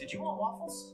Did you want waffles?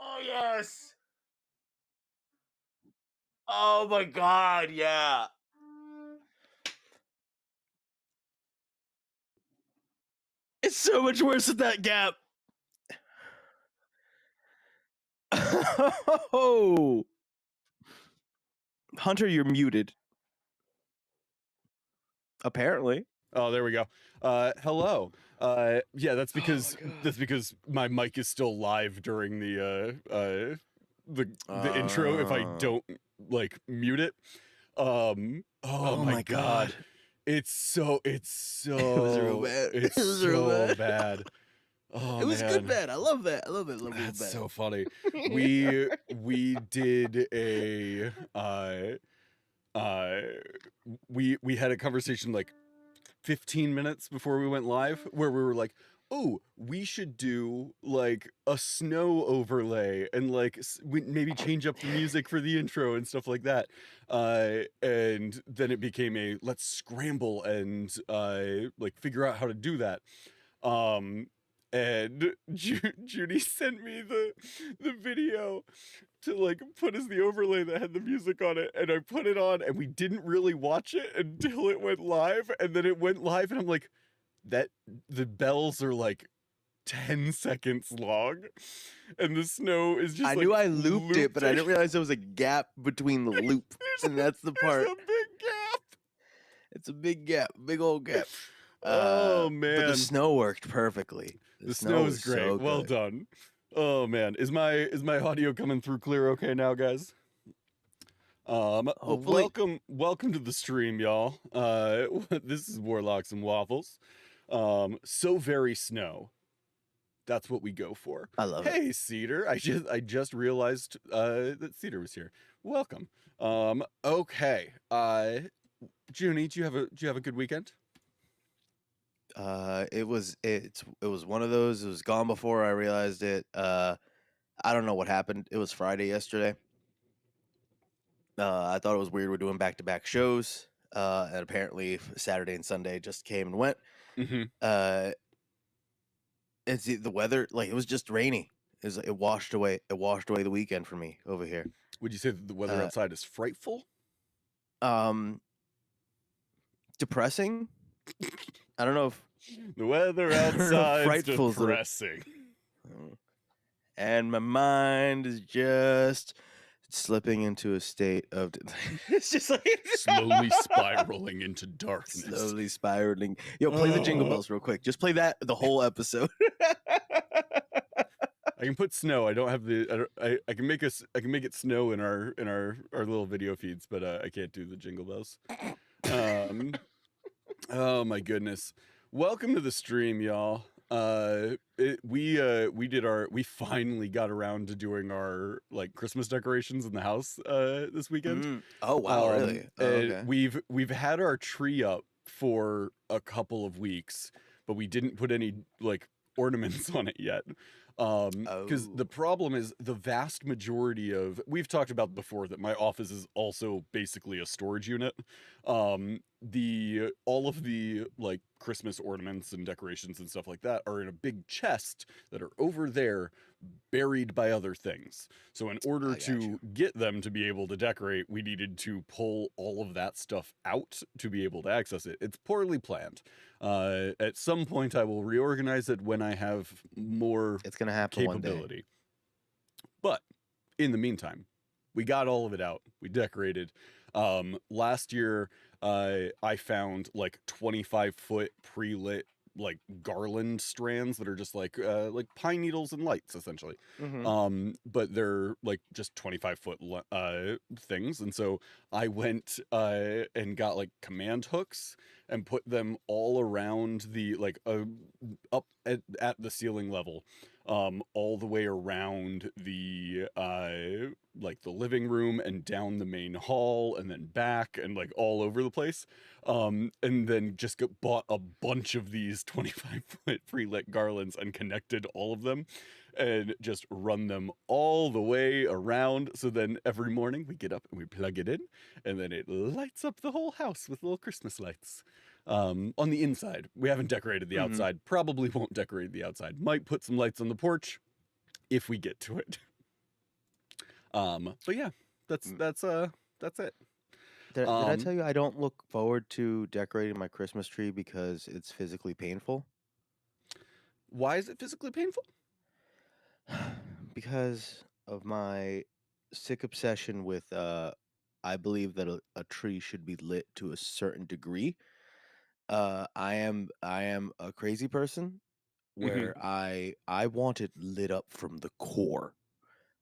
Oh, yes. Oh, my God. Yeah. It's so much worse than that gap. Oh, Hunter, you're muted. Apparently. Oh, there we go. Hello. Yeah, that's because my mic is still live during the intro if I don't like mute it. Oh my god. It's so It was real bad. It's It was real so bad. bad. Oh, It was man. good bad. I love that. I love it. Love That's bad. so funny. We did a we had a conversation like 15 minutes before we went live where we were like, oh, we should do like a snow overlay and like maybe change up the music for the intro and stuff like that. And then it became a let's scramble and like figure out how to do that. And Judy sent me the video to like put as the overlay that had the music on it, and I put it on and we didn't really watch it until it went live, and then it went live and I'm like, that the bells are like 10 seconds long and the snow is just I knew I looped it, but I didn't realize there was a gap between the loop. And that's the part. There's a big gap. It's a big gap, big old gap. Oh man. But the snow worked perfectly. The snow is great. So well good. done. Oh man, is my audio coming through clear okay now, guys? Hopefully. Welcome to the stream, y'all. This is Warlocks and Waffles. So very snow. That's what we go for. I love it. Hey, Cedar. I just realized that Cedar was here. Welcome. Okay. Junie, do you have a good weekend? It was one of those. It was gone before I realized it. I don't know what happened. It was Friday yesterday. I thought it was weird. We're doing back-to-back shows, and apparently Saturday and Sunday just came and went. Mm-hmm. It's the weather. Like it was just rainy. It washed away. It washed away the weekend for me over here. Would you say that the weather outside is frightful? Depressing. I don't know if the weather outside is Frightful's depressing. And my mind is just slipping into a state of it's just like slowly spiraling into darkness. Slowly spiraling. Yo, play the Jingle Bells real quick. Just play that the whole episode. I can put snow. I don't have the. I can make it snow in our little video feeds, but I can't do the Jingle Bells. Oh my goodness! Welcome to the stream, y'all. We finally got around to doing our like Christmas decorations in the house this weekend. Oh wow, really? Oh, okay. We've had our tree up for a couple of weeks, but we didn't put any like ornaments on it yet. Because the problem is the vast majority of, we've talked about before that my office is also basically a storage unit. All of the like Christmas ornaments and decorations and stuff like that are in a big chest that are over there buried by other things. So in order to get them to be able to decorate, we needed to pull all of that stuff out to be able to access it. It's poorly planned. At some point I will reorganize it when I have more it's gonna happen capability. One day. But in the meantime, we got all of it out. We decorated. Last year I found like 25-foot pre-lit like garland strands that are just like pine needles and lights essentially. Mm-hmm. But they're like just 25-foot things, and so I went and got like command hooks and put them all around the like up at the ceiling level, all the way around the like the living room and down the main hall and then back and like all over the place. And then just bought a bunch of these 25-foot pre-lit garlands and connected all of them and just run them all the way around. So then every morning we get up and we plug it in, and then it lights up the whole house with little Christmas lights. On the inside, we haven't decorated the Mm-hmm. outside. Probably won't decorate the outside. Might put some lights on the porch if we get to it. But yeah, that's it. Did I Um, tell you I don't look forward to decorating my Christmas tree because it's physically painful? why is it physically painful? Because of my sick obsession with I believe that a tree should be lit to a certain degree. I am a crazy person Hmm. where I want it lit up from the core.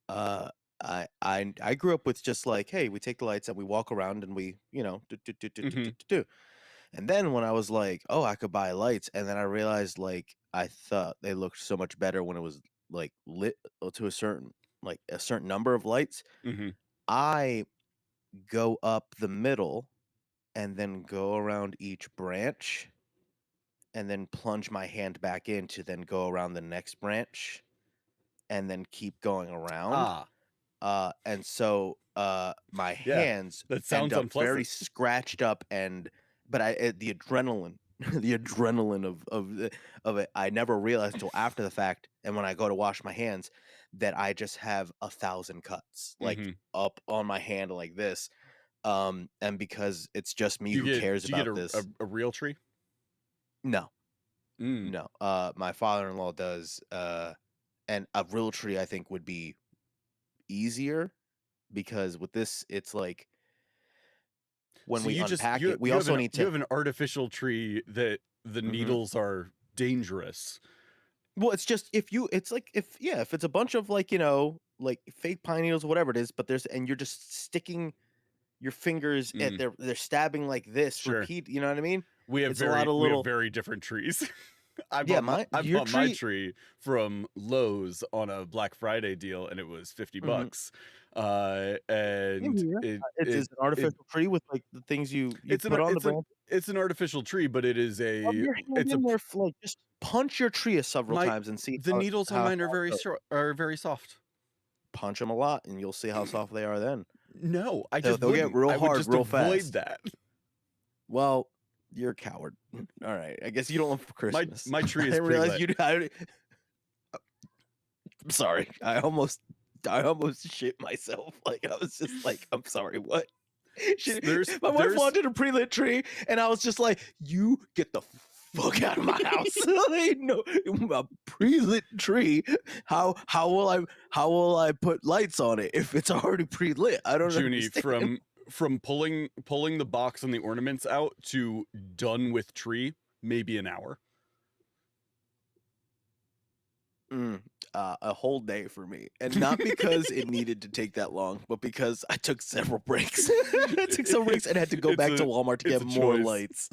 Uh I grew up with just like, hey, we take the lights and we walk around and we, do do do do do Hmm. do do. And then when I was like, oh, I could buy lights, and then I realized like I thought they looked so much better when it was like lit to a certain number of lights. Hmm. I go up the middle and then go around each branch and then plunge my hand back in to then go around the next branch and then keep going around. Ah, And so my yeah, hands that end sounds up very unpleasant. scratched up, and but the adrenaline, the adrenaline of it, I never realized until after the fact. And when I go to wash my hands, that I just have 1,000 cuts like Hmm. up on my hand like this. And because it's just me Do you who get cares do you get about this, a real tree? no, Mm. no. My father-in-law does, and a real tree I think would be easier because with this, it's like when So we you just unpack it, we you have also need you to. have an artificial tree that the Mhm. needles are dangerous. Well, it's just if you, it's like if it's a bunch of like like fake pine needles, whatever it is, but and you're just sticking your fingers at Mm, they're stabbing like this, sure. repeat. You know what I mean? It's a lot of We have little. very different trees. Yeah, my I your bought my tree. tree from Lowe's on a Black Friday deal, and it was 50 Mhm. bucks. Same And here. It's an artificial tree with like the things you put on the branch. it's an artificial tree, but it is Rub a your hand it's a in there, like just punch your tree several my times and see the needles on mine are how it goes. are very soft. Punch them a lot, and you'll see how soft they are then. No, I They'll just they'll get wouldn't. real I would hard just real avoid fast. that. Well, you're a coward. All right, I guess you don't want for My Christmas. my I tree is didn't realize pre-lit. you. I'm sorry. I almost shit myself. Like I was just like, I'm sorry. What? My wife There's wanted a pre-lit tree, and I was just like, "You get the fuck out of my house!" Like, no, a pre-lit tree. How will I put lights on it if it's already pre-lit? I don't Junie, understand. from pulling the box and the ornaments out to done with tree, maybe an hour. Mm, a whole day for me, and not because it needed to take that long, but because I took several breaks. I took some breaks and had to go It's back to a Walmart to it's get a more choice. lights.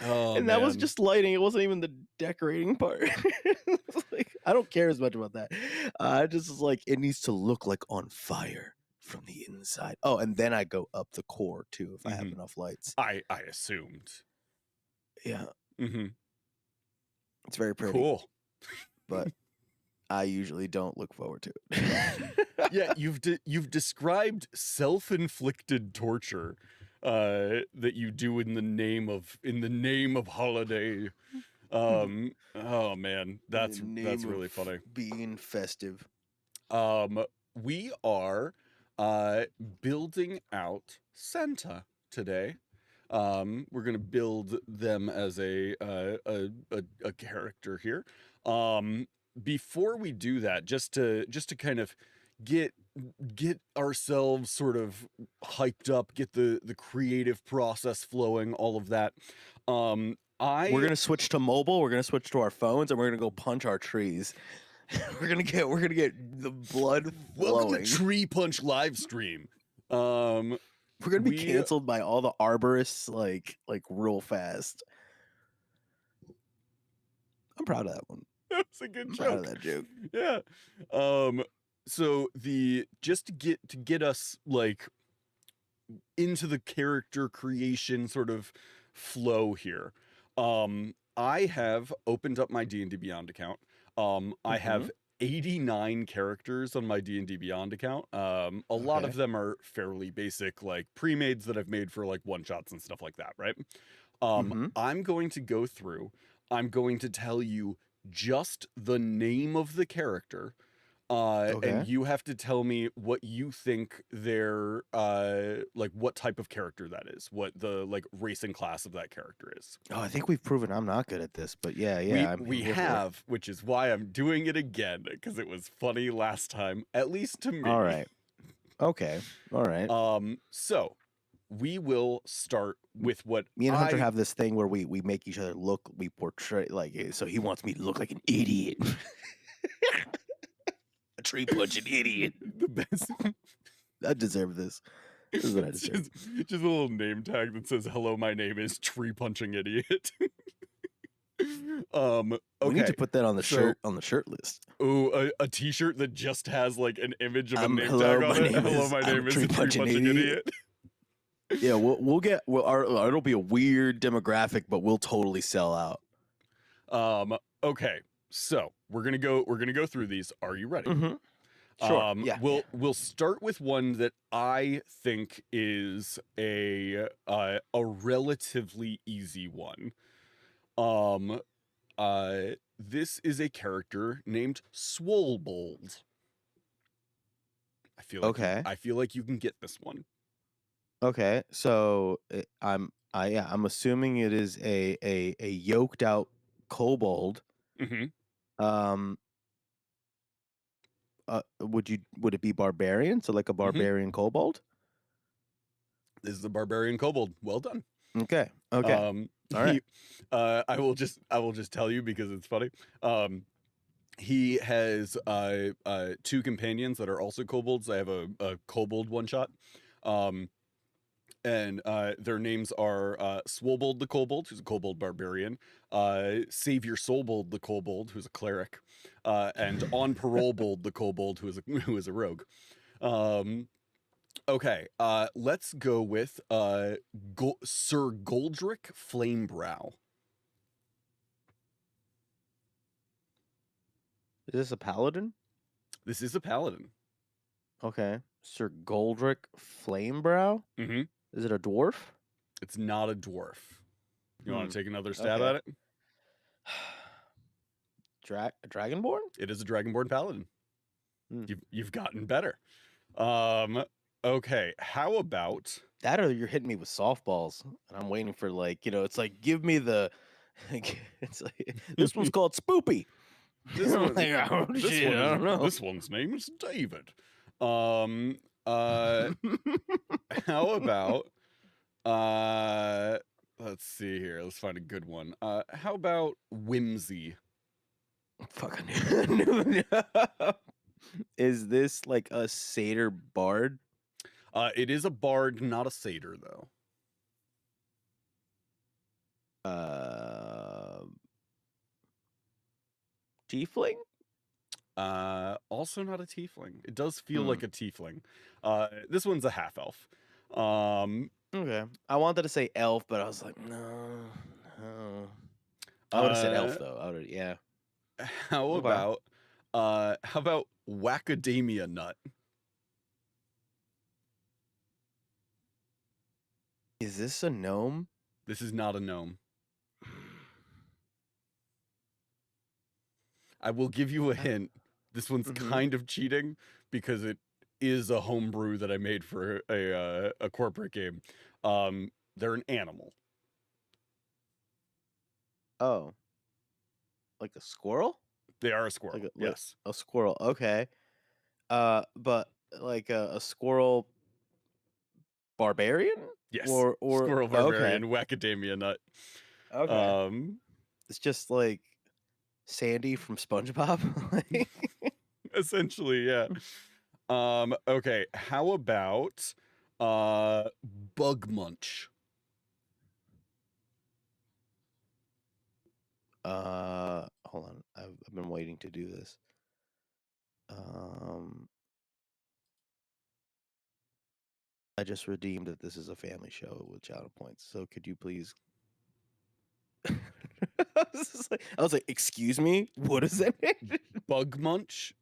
Oh And that was man. just lighting. It wasn't even the decorating part. Like, I don't care as much about that. I just was like, it needs to look like on fire from the inside. Oh, and then I go up the core too if I have Hmm. enough lights. I assumed. Yeah, Hmm. it's very pretty, Cool. but I usually don't look forward to Yeah, it. you've described self-inflicted torture that you do in the name of holiday. Oh man, In the name that's of really funny. being festive. We are building out Santa today. We're gonna build them as a character here. Before we do that, just to kind of get ourselves sort of hyped up, get the creative process flowing, all of that. We're gonna switch to mobile. We're gonna switch to our phones, and we're gonna go punch our trees. we're gonna get the blood Welcome to flowing. Tree Punch live stream. We're gonna be canceled by all the arborists like real fast. I'm proud of that one. That was a good I'm joke. proud of that joke. Yeah. So just to get us like into the character creation sort of flow here. I have opened up my D&D Beyond account. I have 89 characters on my D&D Beyond account. A lot of them are fairly basic, like pre-mades that I've made for like one-shots and stuff like that, right? I'm going to go through. I'm going to tell you just the name of the character. And you have to tell me what you think their like what type of character that is, what the like race and class of that character is. Oh, I think we've proven I'm not good at this, but yeah, we have, which is why I'm doing it again, because it was funny last time, at least to me. All right. Okay. All right. So we will start with what me and Hunter have this thing where we make each other look, we portray like, so he wants me to look like an idiot. A tree punching idiot. The best. I deserve this. This is what I deserve. Just a little name tag that says, "Hello, my name is Tree Punching Idiot." Okay. We need to put that on the shirt list. Oh, a T-shirt that just has like an image of a name hello, tag on it. Hello, my I'm name is Tree Punching Idiot. Yeah, it'll be a weird demographic, but we'll totally sell out. Okay. So we're gonna go through these. Are you ready? Sure. Yeah. We'll start with one that I think is a relatively easy one. This is a character named Swollbold. I feel like you can get this one. Okay, so I'm assuming it is a yoked out kobold. Would it be barbarian? So like a barbarian kobold? This is a barbarian kobold. Well done. Okay. All right. I will just tell you because it's funny. He has two companions that are also kobolds. I have a kobold one shot. And their names are Swollbold the Kobold, who's a kobold barbarian, Savior Soulbold the Kobold, who's a cleric, and On Parolebold the Kobold, who is a rogue. Okay, let's go with Sir Goldrick Flamebrow. Is this a paladin? This is a paladin. Okay, Sir Goldrick Flamebrow. Is it a dwarf? It's not a dwarf. You want to take another stab at it? Dragonborn? It is a Dragonborn paladin. You've gotten better. Okay, how about that? Or you're hitting me with softballs, and I'm waiting for it's like give me the. It's like this one's called Spoopy. This one's name is David. How about let's see here. Let's find a good one. How about Whimsy? Fucking. Is this like a satyr bard? It is a bard, not a satyr, though. Tiefling? Also not a tiefling. It does feel like a tiefling. This one's a half elf. Okay. I wanted to say elf, but I was like, no. I would have said elf though. Yeah. How about Wackadamia Nut? Is this a gnome? This is not a gnome. I will give you a hint. This one's kind of cheating because it is a homebrew that I made for a corporate game. They're an animal. Oh. Like a squirrel? They are a squirrel. Yes. A squirrel. Okay. But like a squirrel barbarian, Yes, or squirrel okay, barbarian, Wacadamia nut. okay. Um, It's just like Sandy from SpongeBob. Like, essentially, yeah. Okay, how about uh bug munch? hold on. I've been waiting to do this. Um, I just redeemed that this is a family show with channel points. So could you please? I was like, excuse me, what is that? Bug munch?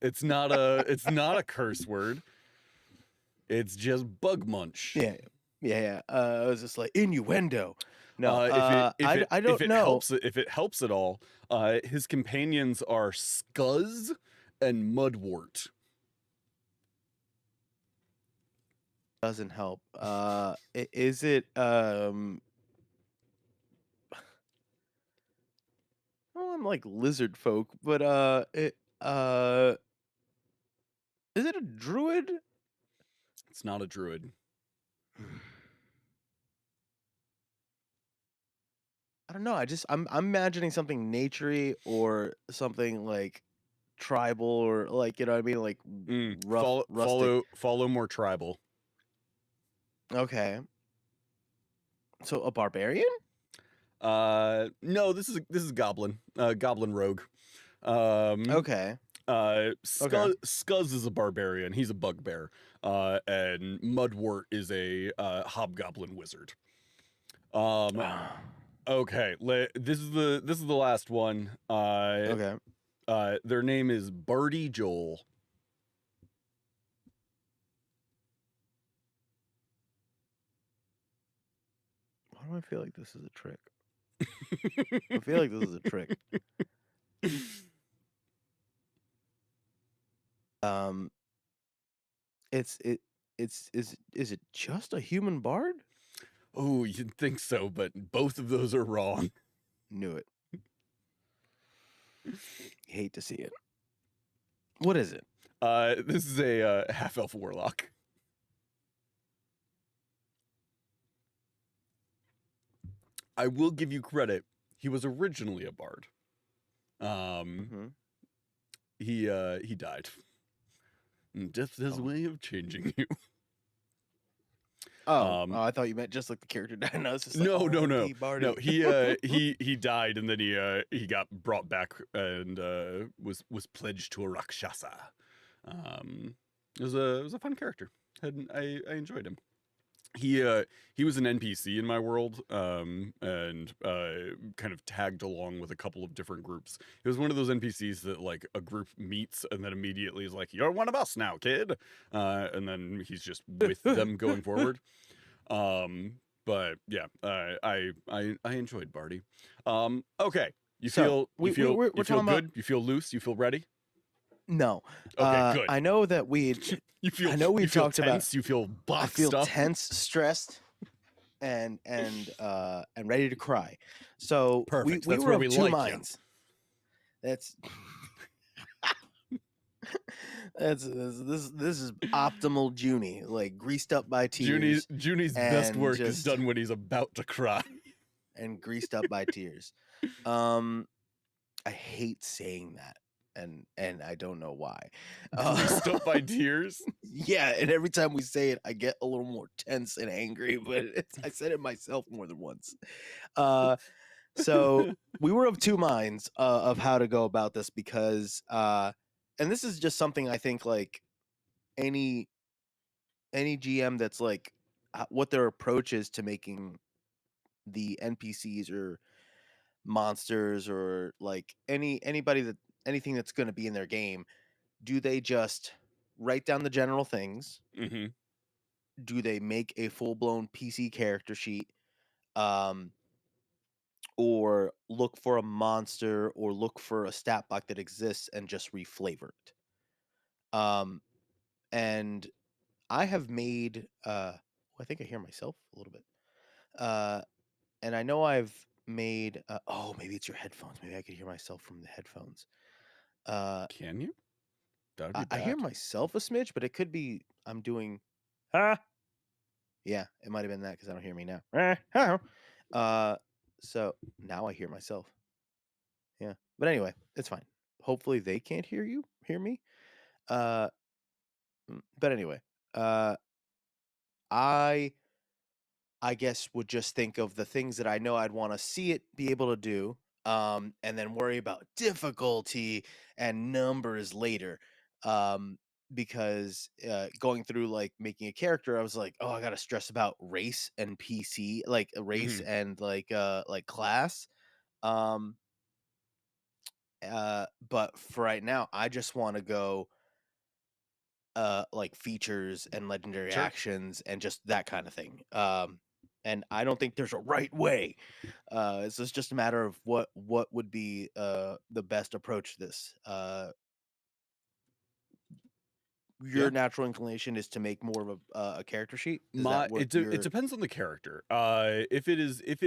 It's not a curse word. It's just bug munch. Yeah, yeah. I was just like innuendo. No, I If don't it know. helps at all, his companions are scuzz and mudwort. Doesn't help. Is it well, I'm like lizard folk, but is it a druid? It's not a druid. I don't know. I'm imagining something naturey or something like tribal or like, you know what I mean, like rough rustic. Follow more tribal. Okay. So a barbarian? No, this is goblin. Goblin rogue. Um, Okay. Okay. Scuzz is a barbarian. He's a bugbear. And Mudwort is a hobgoblin wizard. Okay, this is the last one. Okay. Their name is Barty Joel. Why do I feel like this is a trick? I feel like this is a trick. Um it's it is it just a human bard? Oh, you'd think so, but both of those are wrong. Knew it. Hate to see it. What is it? This is a half elf warlock. I will give you credit. He was originally a bard. Mm-hmm. He died. And death has a Oh. way of changing you. Oh, I thought you meant just like the character died. And I was just like, No, no, no, R.I.P. Barty. no. He died, and then he got brought back and was pledged to a rakshasa. It was a fun character. I enjoyed him. He was an NPC in my world, and kind of tagged along with a couple of different groups. It was one of those NPCs that like a group meets and then immediately is like, "You're one of us now, kid," and then he's just with them going forward. But yeah, I enjoyed Barty. Okay, So you we're feel talking about good? You feel loose? You feel ready? no. Okay, good. I know that I know we you feel talked about. tense. You feel I boxed feel up. tense, stressed, and ready to cry. So Perfect. we That's were where of we two like you. minds. That's this is optimal Junie, like greased up by tears Junie's best and work is just done when he's about to cry. and greased up by tears. Um, I hate saying that, and I don't know why. Greased up by tears. Yeah, and every time we say it, I get a little more tense and angry. But I said it myself more than once. So we were of two minds of how to go about this because, and this is just something I think like any GM that's like what their approach is to making the NPCs or monsters or like anybody that anything that's going to be in their game, do they just write down the general things? Mm-hmm. Do they make a full-blown PC character sheet, um or look for a monster or look for a stat block that exists and just reflavor it? And I have made I think I hear myself a little bit. Uh and I know I've made oh, maybe it's your headphones. Maybe I could hear myself from the headphones. Uh Can you? That would be I hear bad. myself a smidge, but it could be I'm doing, huh? Yeah, it might have been that because I don't hear me now. Huh. So now I hear myself. Yeah, but anyway, it's fine. Hopefully they can't hear me. Uh, but anyway, uh, I I guess would just think of the things that I know I'd want to see it be able to do, and then worry about difficulty and numbers later. Um, because going through like making a character, I was like, oh, I gotta stress about race and PC, like race Hmm. and like class. Um, but for right now, I just want to go like features and legendary Sure. actions and just that kind of thing. And I don't think there's a right way. It's just a matter of what would be the best approach to this. Yeah. Your natural inclination is to make more of a character sheet. Is that My what it you're? depends on the character. If it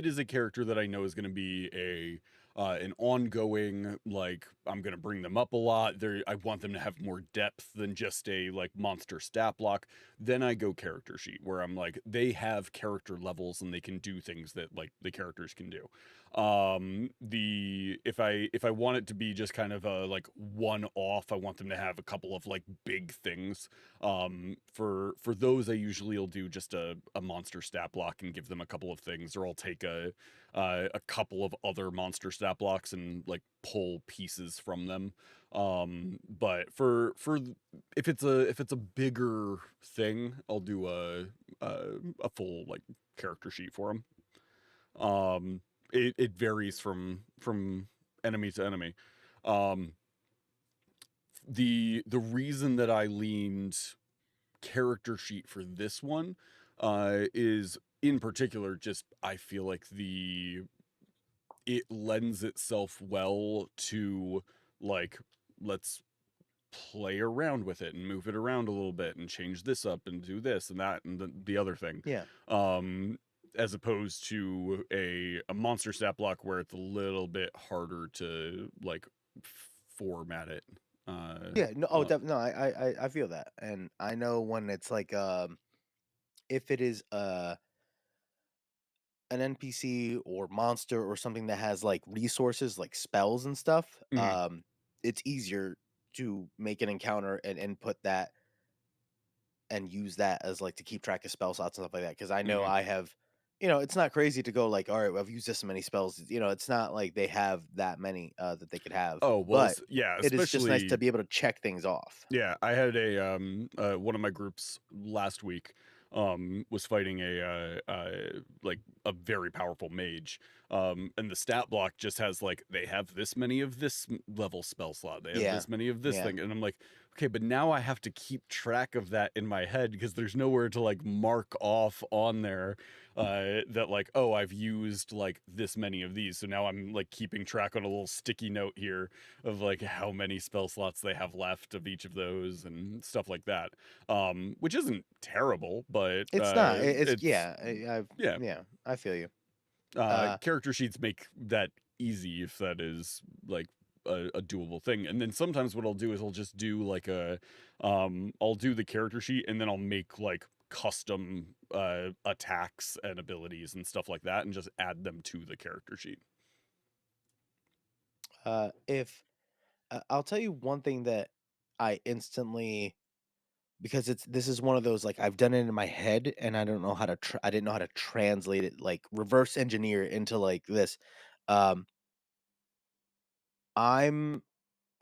is a character that I know is going to be a an ongoing, like I'm going to bring them up a lot. I want them to have more depth than just a like monster stat block. Then I go character sheet where I'm like they have character levels and they can do things that like the characters can do. The if I want it to be just kind of a like one off, I want them to have a couple of like big things. For those I usually will do just a monster stat block and give them a couple of things, or I'll take a couple of other monster stat blocks and like pull pieces from them. But if it's a bigger thing, I'll do a full like character sheet for them. um it varies from enemy to enemy. um the reason that I leaned character sheet for this one is in particular just I feel like the it lends itself well to like let's play around with it and move it around a little bit and change this up and do this and that and the other thing. Yeah, um as opposed to a monster stat block where it's a little bit harder to like format it. uh, yeah. No, oh, uh no. I feel that, and I know when it's like if it is an NPC or monster or something that has like resources like spells and stuff, mhm. it's easier to make an encounter and input that and use that as like to keep track of spell slots and stuff like that. Because I know Mhm. I have, it's not crazy to go like, all right, well, I've used this many spells. It's not like they have that many that they could have, Oh, well, but yeah, it is just nice to especially be able to check things off. yeah, I had a one of my groups last week was fighting like a very powerful mage. And the stat block just has like they have this many of this level spell slot. They have Yeah, this many of this yeah. thing and I'm like, okay, but now I have to keep track of that in my head because there's nowhere to like mark off on there that like, oh, I've used like this many of these. So now I'm like keeping track on a little sticky note here of like how many spell slots they have left of each of those and stuff like that. Which isn't terrible, but It's not. It's it's yeah. I've yeah. yeah. I feel you. Uh, Character sheets make that easy if that is like a doable thing. And then sometimes what I'll do is I'll just do like I'll do the character sheet and then I'll make like custom attacks and abilities and stuff like that and just add them to the character sheet. if I'll tell you one thing that I instantly because this is one of those like I've done it in my head and I don't know how to I didn't know how to translate it like reverse engineer into like this. Um I'm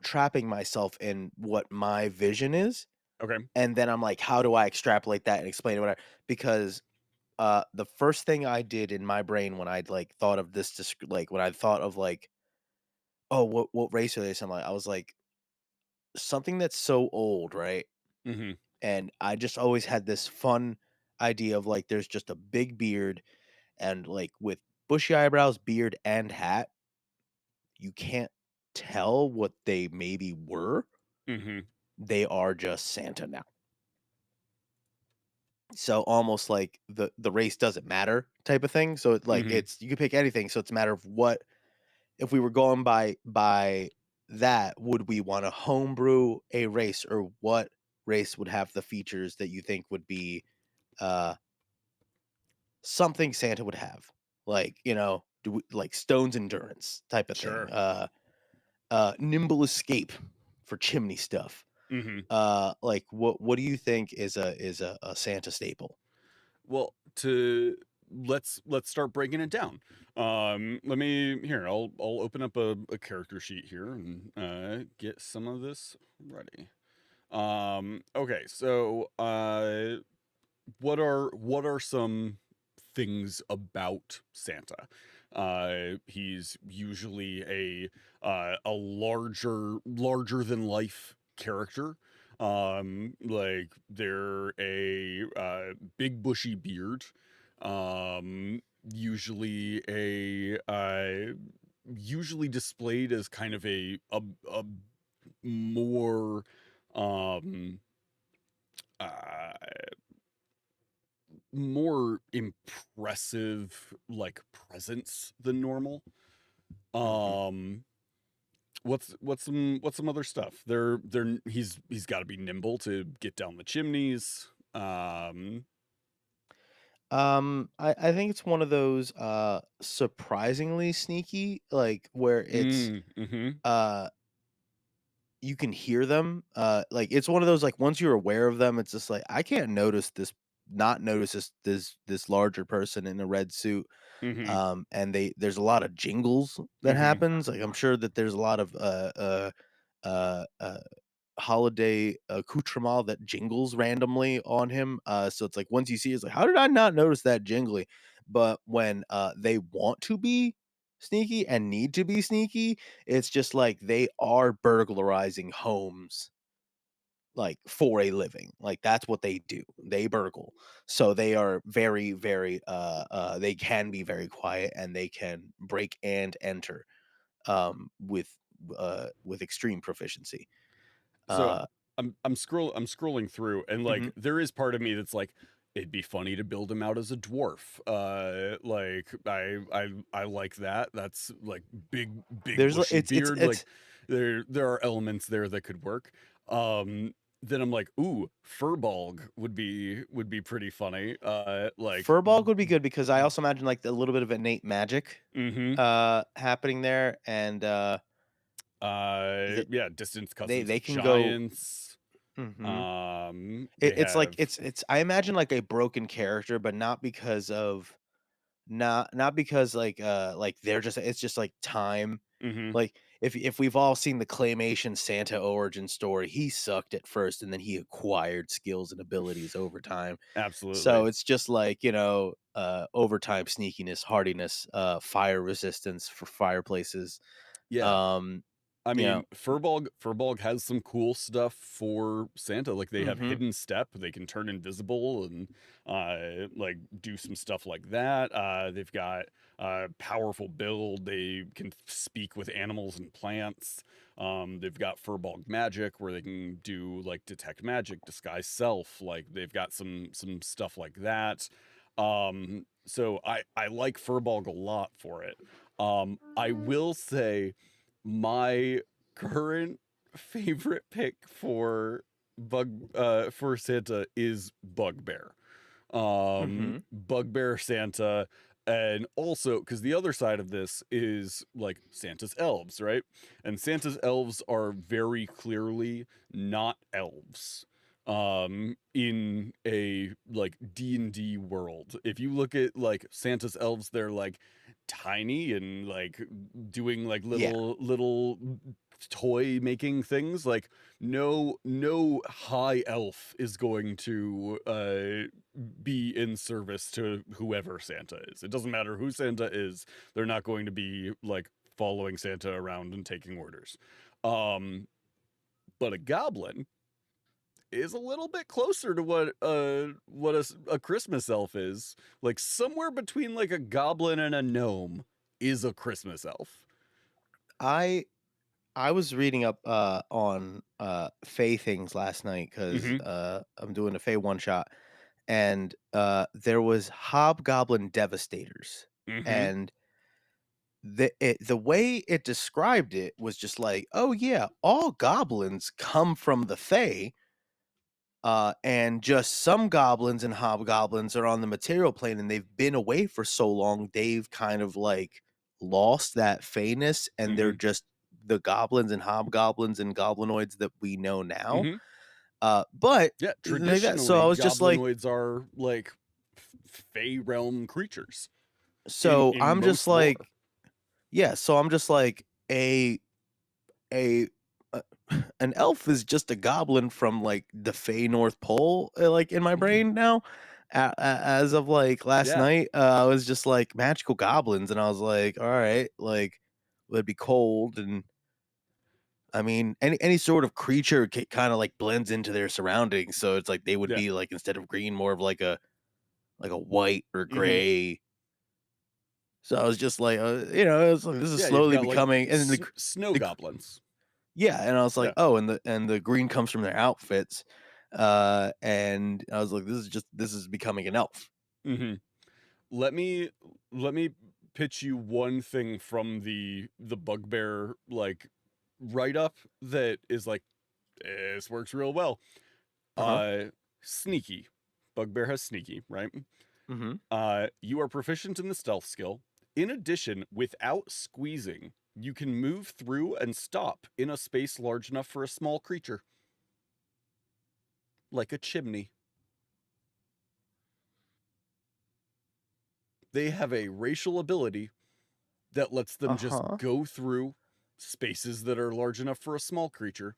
trapping myself in what my vision is Okay. and then I'm like how do I extrapolate that and explain it whatever because the first thing I did in my brain when I'd like thought of this like when I thought of like oh what race are they something I was like something that's so old, right? Hmm. And I just always had this fun idea of like there's just a big beard and like with bushy eyebrows, beard, and hat, you can't tell what they maybe were. Hmm. They are just Santa now. So almost like the race doesn't matter type of thing. So it, like Hmm. it's you can pick anything. So it's a matter of what if we were going by that, would we wanna homebrew a race, or what race would have the features that you think would be, uh, something Santa would have? Like, do we like Stone's endurance type of thing, Sure. nimble escape for chimney stuff. Hmm. Like, what do you think is a Santa staple? Well, to let's start breaking it down. Let me here. I'll open up a character sheet here and get some of this ready. Okay, so what are some things about Santa? He's usually a larger than life character. Like they're a big bushy beard. Usually usually displayed as kind of a more um uh more impressive like presence than normal. Mhm. Um what's some other stuff? He's got to be nimble to get down the chimneys. I think it's one of those, surprisingly sneaky, like, where Mhm. uh, you can hear them, like, it's one of those, like, once you're aware of them, it's just like, I can't not notice this larger person in a red suit, Mhm. and there's a lot of jingles that Mhm. happens, like, I'm sure that there's a lot of, uh, uh holiday accoutrement that jingles randomly on him. So it's like once you see it, it's like, how did I not notice that jingly? But when they want to be sneaky and need to be sneaky, it's just like they are burglarizing homes like for a living. Like that's what they do. They burgle. So they are very, very they can be very quiet and they can break and enter with extreme proficiency. So Uh I'm scrolling through and like mhm. there is part of me that's like it'd be funny to build him out as a dwarf. Like I like that. That's like big There's a bushy beard. Like it's there are elements there that could work. Then I'm like, ooh, Furbolg would be pretty funny. Like Furbolg would be good because I also imagine, like, a little bit of innate magic, mm-hmm. happening there, and, th Yeah, distant cousins they of can go giants. mhm. They It's like have it's I imagine, like, a broken character, but not because of not because, like, they're just it's just, like, time. mm-hmm. Like, if we've all seen the claymation Santa origin story, he sucked at first, and then he acquired skills and abilities over time. So Absolutely. it's just like, overtime sneakiness, hardiness, fire resistance for fireplaces. Yeah. Um, I you mean, know Furbolg has some cool stuff for Santa. Like they have mhm. hidden step, they can turn invisible and like do some stuff like that. They've got powerful build. They can speak with animals and plants. They've got Furbolg magic where they can do like detect magic, disguise self. Like they've got some stuff like that. So I like Furbolg a lot for it. I will say my current favorite pick for Santa is Bugbear. Mhm. Bugbear Santa, and also because the other side of this is like Santa's elves, right? And Santa's elves are very clearly not elves in a like D&D world. If you look at like Santa's elves, they're like tiny and like doing like Yeah. little toy making things. Like no high elf is going to be in service to whoever Santa is. It doesn't matter who Santa is, they're not going to be like following Santa around and taking orders. Um, but a goblin is a little bit closer to what a Christmas elf is. Like somewhere between like a goblin and a gnome is a Christmas elf. I I was reading up, on, Fae things last night because Mhm. I'm doing a Fae one shot, and, there was hobgoblin devastators, Mhm. and the way it described it was just like, oh yeah, all goblins come from the Fae, and just some goblins and hobgoblins are on the material plane, and they've been away for so long, they've kind of like lost that Faeness, and they're Mm-hmm. just the goblins and hobgoblins and goblinoids that we know now. Mm-hmm. But Yeah, like that, so I traditionally, was just like, goblinoids are like Fey realm creatures so in I'm just most lore. like, yeah, so I'm just like a uh, an elf is just a goblin from like the Fey North Pole, like in my brain now. As of like last Yeah, night, I was just like magical goblins, and I was like, all right, like it'd be cold, and I mean, any sort of creature kind of like blends into their surroundings, so it's like they would yeah. be like instead of green, more of like a white or Mm-hmm. gray. So I was just like, it was like this is Yeah, you've slowly got like becoming, and then snow the goblins. yeah, and I was like, Yeah. "Oh, and the green comes from their outfits." And I was like, this is becoming an elf." Mm-hmm. Let me let me pitch you one thing from the bugbear like write up that is like this works real well. Uh-huh. Uh Sneaky. Bugbear has sneaky, right? Mhm. You are proficient in the stealth skill. In addition, without squeezing, you can move through and stop in a space large enough for a small creature, like a chimney. They have a racial ability that lets them just Uh-huh. go through spaces that are large enough for a small creature,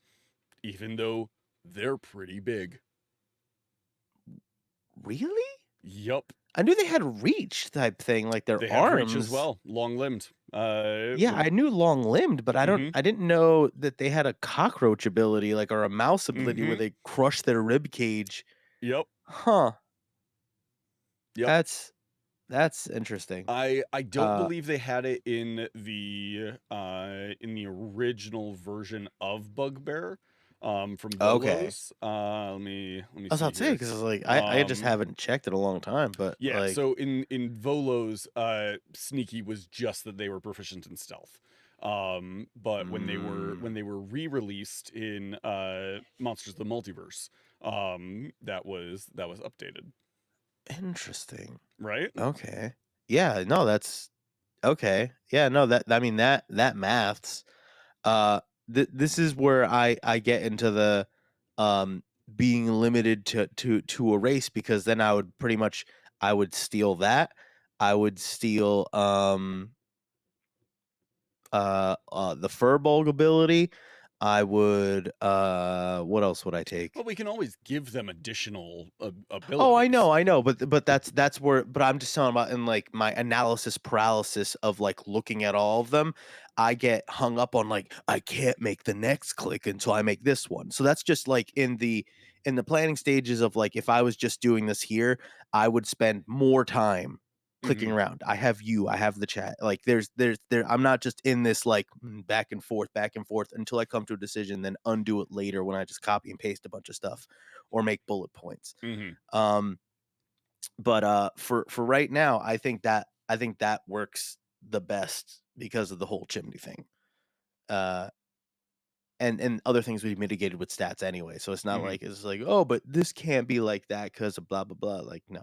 even though they're pretty big. Really? Yup. I knew they had reach type thing, like their They have reach as arms. well, long limbed. Yeah, I knew long-limbed, but Mm-hmm. I didn't know that they had a cockroach ability, like, or a mouse ability where Mm-hmm. they crush their rib cage. Yep. Huh. Yep. That's that's interesting. I don't Uh, believe they had it in the original version of Bugbear from okay. Volos. Let me I was see about to say here. because like I just Um haven't checked in a long time, but yeah, like, so in Volos Sneaky was just that they were proficient in stealth. But mm, when they were re-released in Monsters of the Multiverse, that was updated, interesting. right? Okay. Yeah, no, that's okay. Yeah, no, that I mean that maths. Uh this is where I get into the um being limited to a race, because then I would pretty much I would steal that. I would steal the Furbolg ability. I would what else would I take? Well, we can always give them additional Oh, abilities. I know, but that's where, but I'm just talking about in like my analysis paralysis of like looking at all of them. I get hung up on like I can't make the next click until I make this one. So that's just like in the planning stages of like if I was just doing this here, I would spend more time clicking Hmm. around. I have you, I have the chat. Like there I'm not just in this like back and forth until I come to a decision, then undo it later when I just copy and paste a bunch of stuff or make bullet points. Hmm. Um, but for right now, I think that works the best because of the whole chimney thing. Uh, and other things we've mitigated with stats anyway. So it's not Hmm. like it's like, oh, but this can't be like that because of blah blah blah. Like no.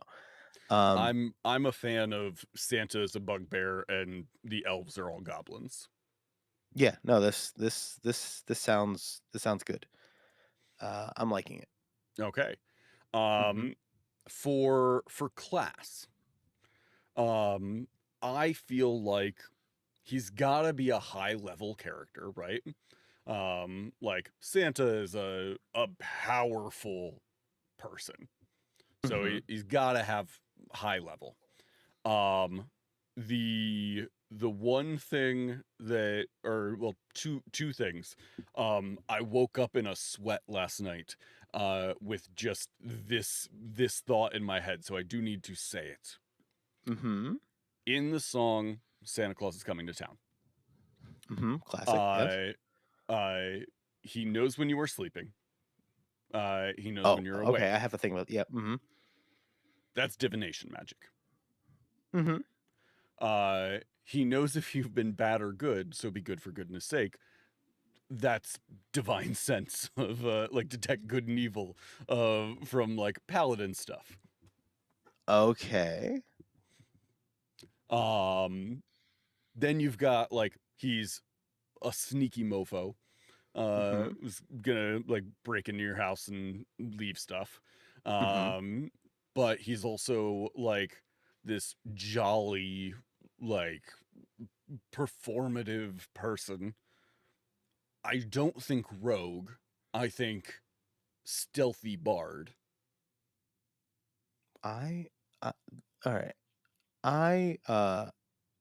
Um, I'm a fan of Santa as a bugbear and the elves are all goblins. yeah, no, this sounds good. I'm liking it. Okay. Hmm. Um for class, um I feel like he's got to be a high level character, right? Like Santa is a powerful person. So Hmm. he's got to have high level. Um, the one thing that, or well, two things. I woke up in a sweat last night, with just this thought in my head. So I do need to say it. Hmm. In the song, Santa Claus is coming to town. Hmm. Classic. Yes. Uh, uh, he knows when you are sleeping. He knows Oh, when you're okay. I awake. have a thing about, yeah. Hmm. That's divination magic. Hmm. He knows if you've been bad or good, so be good for goodness sake. That's divine sense of like detect good and evil from like paladin stuff. Okay. Then you've got like he's a sneaky mofo. Mm-hmm. Was gonna like break into your house and leave stuff. Mm-hmm. But he's also like this jolly, like performative person. I don't think rogue. I think stealthy bard. I, uh, all right. I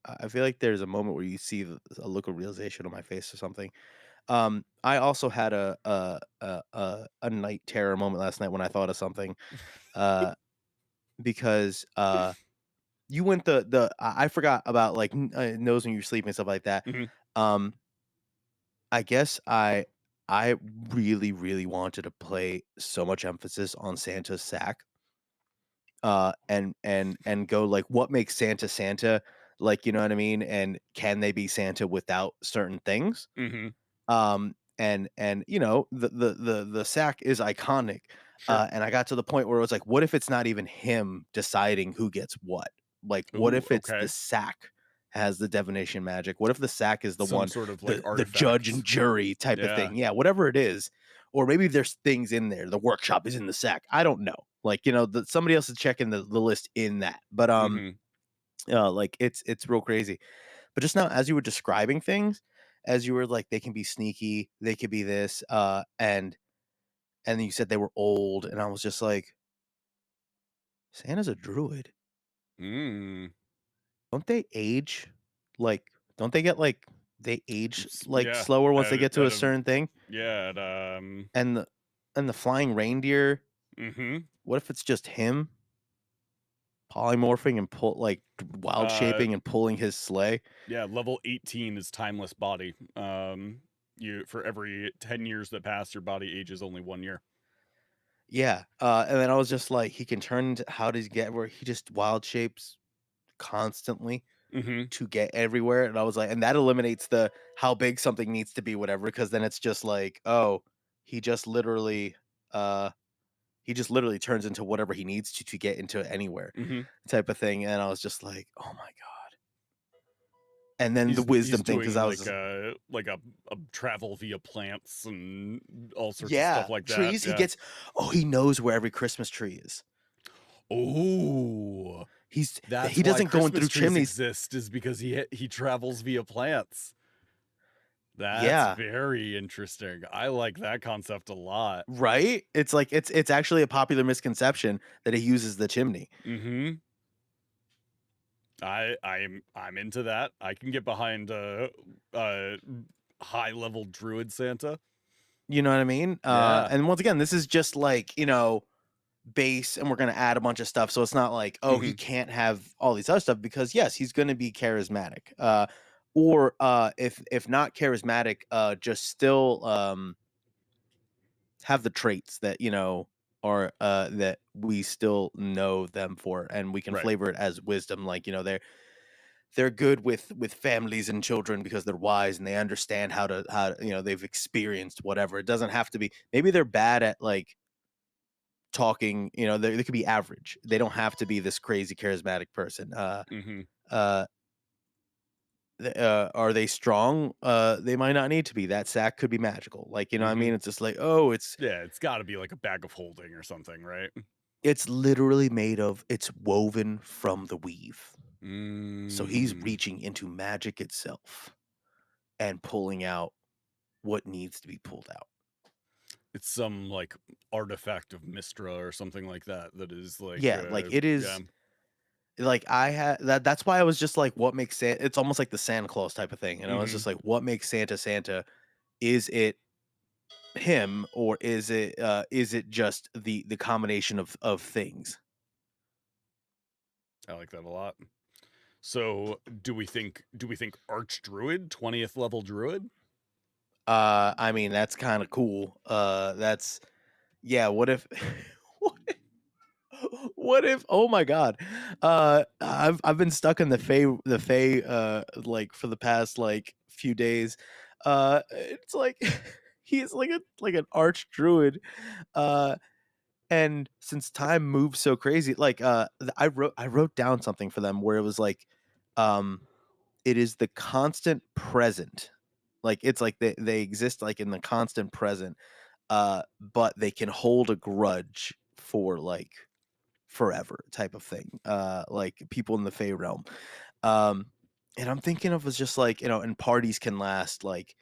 I feel like there's a moment where you see a look of realization on my face or something. I also had a night terror moment last night when I thought of something. Uh, because you went I forgot about like knows when you sleep and stuff like that. Mhm. Um, I guess I really wanted to play so much emphasis on Santa's sack. And go like what makes Santa Santa, like, you know what I mean? And can they be Santa without certain things? Mhm. And you know, the sack is iconic. Sure. And I got to the point where it was like, what if it's not even him deciding who gets what? Like, what Ooh, if it's the okay. sack has the divination magic? What if the sack is the Some one, sort of like the judge and artifact. jury type of Yeah. thing? Yeah, whatever it is. Or maybe there's things in there. The workshop is in the sack. I don't know. Like, you know, somebody else is checking the list in that. But Mhm. like it's real crazy. But just now, as you were describing things, as you were like, they can be sneaky, they could be this, and then you said they were old, and I was just like, Santa's a druid. Mm. Don't they age? Like, don't they get like they age like Yeah. slower once they At get to a at a certain thing? yeah, at And the flying reindeer. mhm. What if it's just him polymorphing and wild Uh shaping and pulling his sleigh? yeah, level 18 is timeless body. You for every 10 years that pass your body ages only 1 year. Yeah. And then I was just like, he can turn into how does he get where he just wild shapes constantly Mhm. to get everywhere. And I was like, and that eliminates the how big something needs to be, whatever, because then it's just like, oh, he just literally uh he just literally turns into whatever he needs to get into anywhere Mhm. type of thing. And I was just like, oh my god. And then the He's wisdom thing, because doing I was like a travel via plants and all sorts of stuff yeah, like that. trees. He Yeah. gets he knows where every Christmas tree is. Oh, that's He why doesn't go in Christmas through trees chimneys. exist is because he travels via plants. That's Yeah. very interesting. I like that concept a lot. Right? It's like it's actually a popular misconception that he uses the chimney. Mhm. I'm into that. I can get behind uh high level druid Santa. You know what I mean? Yeah. And once again, this is just like, you know, base, and we're gonna add a bunch of stuff. So it's not like, oh, he Mhm. can't have all these other stuff, because yes, he's gonna be charismatic. Or if not charismatic, just still have the traits that, you know, are that we still know them for, and we can Right. flavor it as wisdom. Like, you know, they're good with families and children because they're wise and they understand you know, they've experienced whatever. It doesn't have to be, maybe they're bad at like talking, you know, they could be average. They don't have to be this crazy charismatic person. Mhm. Uh are they strong? They might not need to be. That sack could be magical. Like, you know what I Mhm. mean? It's just like, oh, Yeah, it's got to be like a bag of holding or something, right? it's literally made of, it's woven from the weave. So he's Mm. reaching into magic itself and pulling out what needs to be pulled out. It's some like artifact of Mistra or something like that that is like Yeah, like it yeah. is. Like I had that's why I was just like, what makes Santa, it's almost like the Santa Claus type of thing. And I was Mhm. just like, what makes Santa Santa? Is it him, or is it just the combination of things? I like that a lot. So, do we think arch druid, 20th level druid? I mean, that's kind of cool. That's yeah, what if what What if? Oh my god, I've been stuck in the Fae like for the past like few days. It's like he's like an arch druid, uh, and since time moves so crazy, like I wrote down something for them where it was like, um, it is the constant present. Like it's like they exist like in the constant present, but they can hold a grudge for like forever type of thing, like people in the Fey realm. Um, and I'm thinking of as just like, and parties can last like,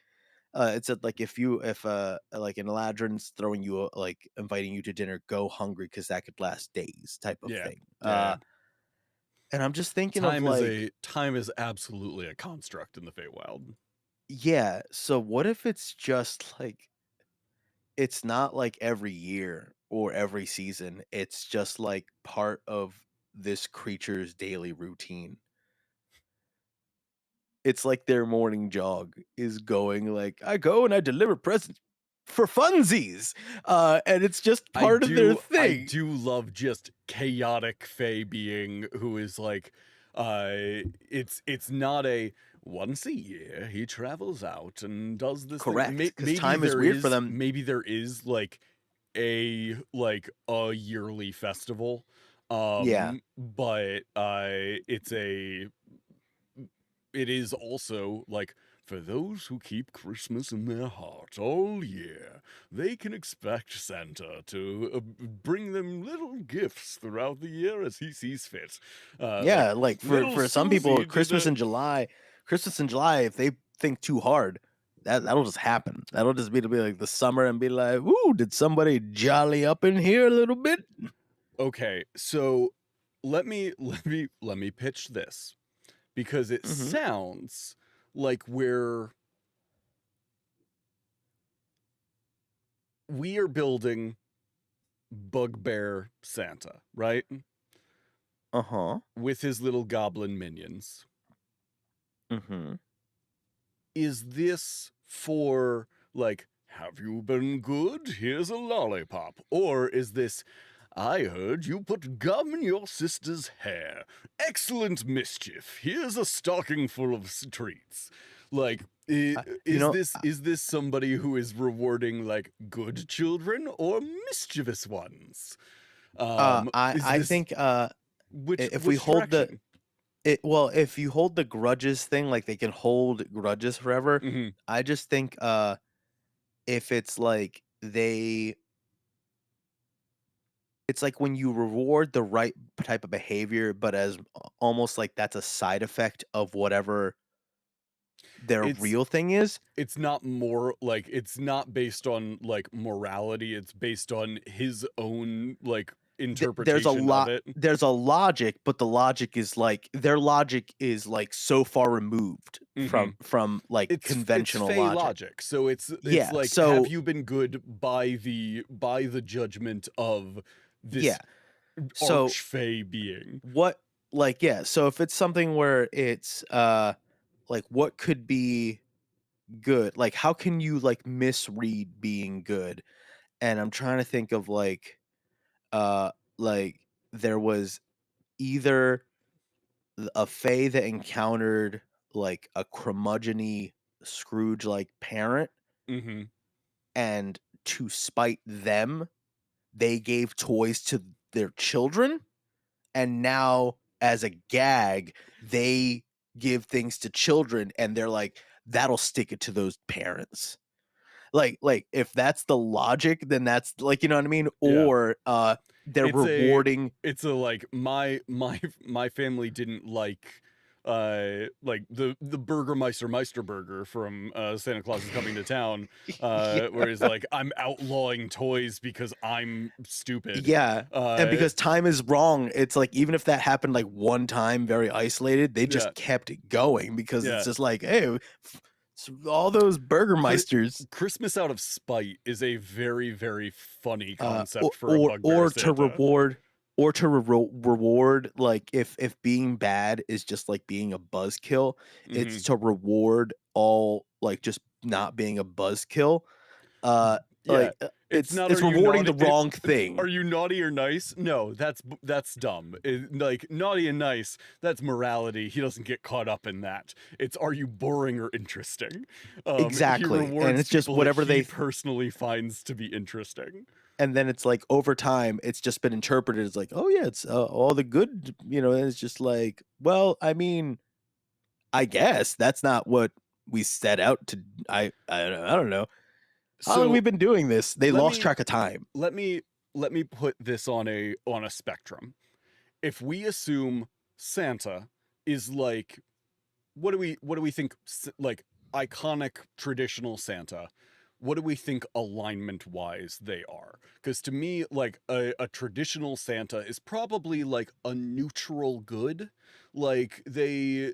it's like if like an Eladrin's throwing you like inviting you to dinner, go hungry because that could last days type of Yeah. thing. Yeah. And I'm just thinking of like, Time is absolutely a construct in the Feywild. yeah, so what if it's just like it's not like every year or every season, it's just like part of this creature's daily routine. It's like their morning jog is going like, "I go and I deliver presents for funsies," and it's just part of their I thing. do love just chaotic Fey being who is like it's not a once a year he travels out and does this thing. Correct, because time is weird for them. Maybe there is like a yearly festival. Yeah. But it is also like for those who keep Christmas in their heart all year, they can expect Santa to bring them little gifts throughout the year as he sees fit. Like Yeah, like, little for some people, Susie did a Christmas in July, if they think too hard, that'll just happen. That'll just be like the summer and be like, "Ooh, did somebody jolly up in here a little bit?" Okay, so let me pitch this because it Mhm. sounds like we are building Bugbear Santa, right? Uh-huh. With his little goblin minions. Mhm. Is this for, like, have you been good? Here's a lollipop. Or is this, I heard you put gum in your sister's hair. Excellent mischief. Here's a stocking full of treats. Like, You know, is this somebody who is rewarding like good children or mischievous ones? Is I this think, if we which hold the direction? if you hold the grudges thing, like, they can hold grudges forever, Hmm. I just think, if it's like it's like when you reward the right type of behavior, but as almost like that's a side effect of whatever their It's real thing is. it's not more like it's not based on like morality, it's based on his own like There's a interpretation of lot. it. There's a logic, but the logic is like their logic is like so far removed Hmm. from like It's conventional fey logic. logic, so it's Yeah. like have So you been good by the judgment of yeah. this So arch fey being. what like yeah. So if it's something where it's like what could be good? Like how can you like misread being good? And I'm trying to think of uh like there was either a fae that encountered like a curmudgeony Scrooge like parent, Hmm. and to spite them, they gave toys to their children, and now as a gag, they give things to children, and they're like, that'll stick it to those parents. Like if that's the logic, then that's like, you know what I mean? Yeah. Or they're It's a rewarding. it's a like my family didn't like the Burgermeister Meisterburger from Santa Claus is Coming to Town, Yeah. where he's like, I'm outlawing toys because I'm stupid. Yeah, and Uh because time is wrong, it's like even if that happened like one time, very isolated, they yeah, just kept it going because it's yeah. just like, hey, all those Chri- Burgermeisters, Christmas out of spite is a very, very funny or, concept for a or bugbear or to Santa. reward, reward, like if being bad is just like being a buzzkill, Hmm. it's to reward all like just not being a buzzkill. Uh, Yeah. like not, it's are you rewarding naughty? the wrong thing. Are you naughty or nice? No, that's dumb. Like naughty and nice, that's morality. He doesn't get caught up in that. It's, are you boring or interesting? He Exactly, and rewards it's just people that whatever he they personally finds to be interesting. and then it's like over time it's just been interpreted as like, oh yeah, it's all the good, and it's just like, well, I mean, I guess that's not what we set out to. I don't know how long So we've been doing this. They let lost me track of time. let me let me put this on a spectrum. If we assume Santa is like, what do we think, like iconic traditional Santa, what do we think alignment wise they are? Because to me, like a traditional Santa is probably like a neutral good. Like they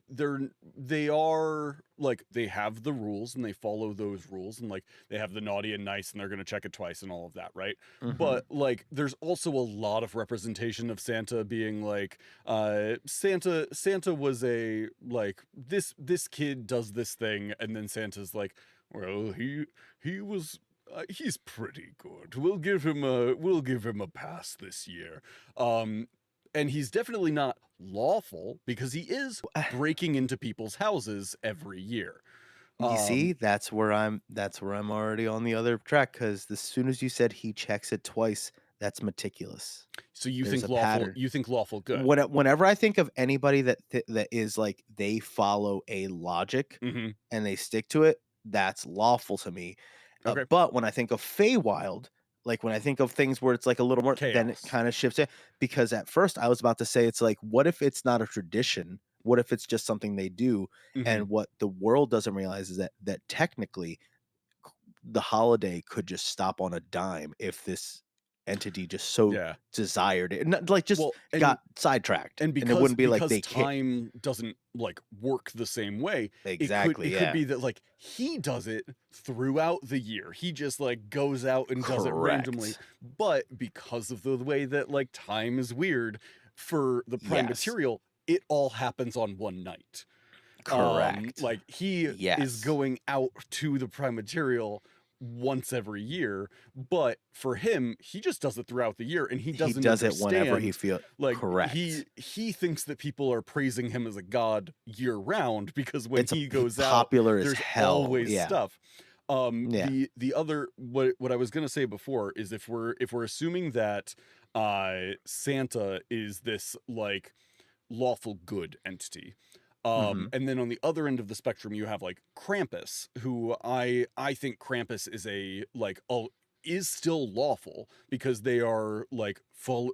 are like, they have the rules and they follow those rules, and like they have the naughty and nice and they're gonna check it twice and all of that, right? Mm-hmm. But like there's also a lot of representation of Santa being like, Santa was a, like, this kid does this thing, and then Santa's like, well, he was, he's pretty good. We'll give him a pass this year. And he's definitely not lawful because he is breaking into people's houses every year. You see, that's where I'm already on the other track, because as soon as you said he checks it twice, that's meticulous. So you There's think a lawful? pattern. You think lawful good? Whenever I think of anybody that is like they follow a logic Mm-hmm. and they stick to it, that's lawful to me. Okay. But when I think of Feywild, like when I think of things where it's like a little more, then it Chaos. kind of shifts it. Because at first I was about to say, it's like, what if it's not a tradition? What if it's just something they do? Mm-hmm. And what the world doesn't realize is that technically the holiday could just stop on a dime if this entity just so Yeah. desired it, like just Well, got sidetracked, and and it wouldn't be like because they can't. time doesn't like work the same way, Exactly, it could yeah. be that like he does it throughout the year. He just like goes out and does it randomly. Correct. But because of the way that like time is weird for the prime Yes. material, it all happens on one night. Correct. Like he is Yes. going out to the prime material once every year, but for him, he just does it throughout the year, and he He doesn't does it whenever he understand. feel Like correct. he thinks that people are praising him as a god year round, because when It's a he goes out, popular as there's hell. always Yeah. stuff. Yeah. The other, what I was gonna say before is, if we're assuming that Santa is this like lawful good entity. Mhm. And then on the other end of the spectrum, you have like Krampus, who I think Krampus is a like is still lawful, because they are like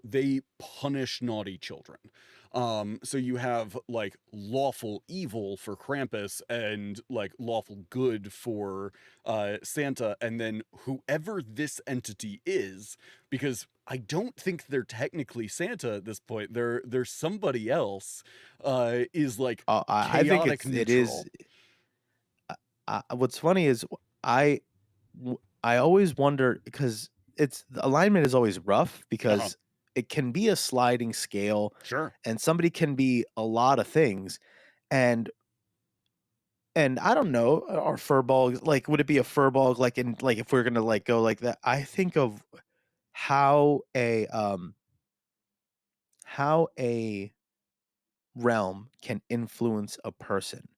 they punish naughty children. So you have like lawful evil for Krampus and like lawful good for Santa, and then whoever this entity is, because I don't think they're technically Santa at this point. They're somebody else. Is like I think chaotic it is. neutral. What's funny is I I always wonder, because it's the alignment is always rough, Uh-huh. because it can be a sliding scale, Sure. and somebody can be a lot of things, and I don't know, are furballs like, would it be a furball, like, in like, if we're gonna like go like that? I think of how a realm can influence a person,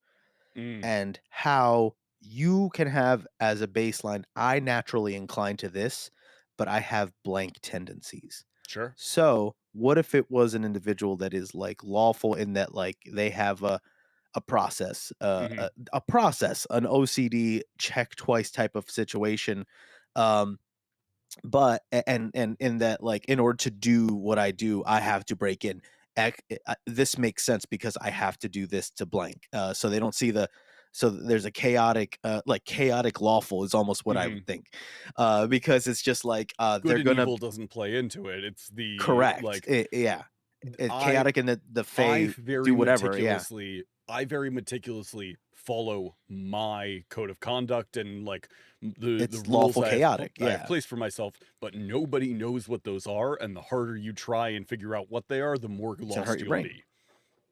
Mm, and how you can have as a baseline, I naturally incline to this, but I have blank tendencies. sure. So, what if it was an individual that is like lawful in that, like, they have a process, Hmm. an OCD check twice type of situation, um, but and in that, like, in order to do what I do, I have to break in. This makes sense because I have to do this to blank. So they don't see the. So there's a chaotic, like chaotic lawful is almost what I Hmm. would think, because it's just like Good they're and gonna evil doesn't play into it. It's the correct. like, Yeah, it's I chaotic, and the Fae do whatever. Yeah, very meticulously follow my code of conduct and like the it's rules lawful chaotic. I have Yeah, placed for myself, but nobody knows what those are, and the harder you try and figure out what they are, the more to hurt lost your you'll brain. be.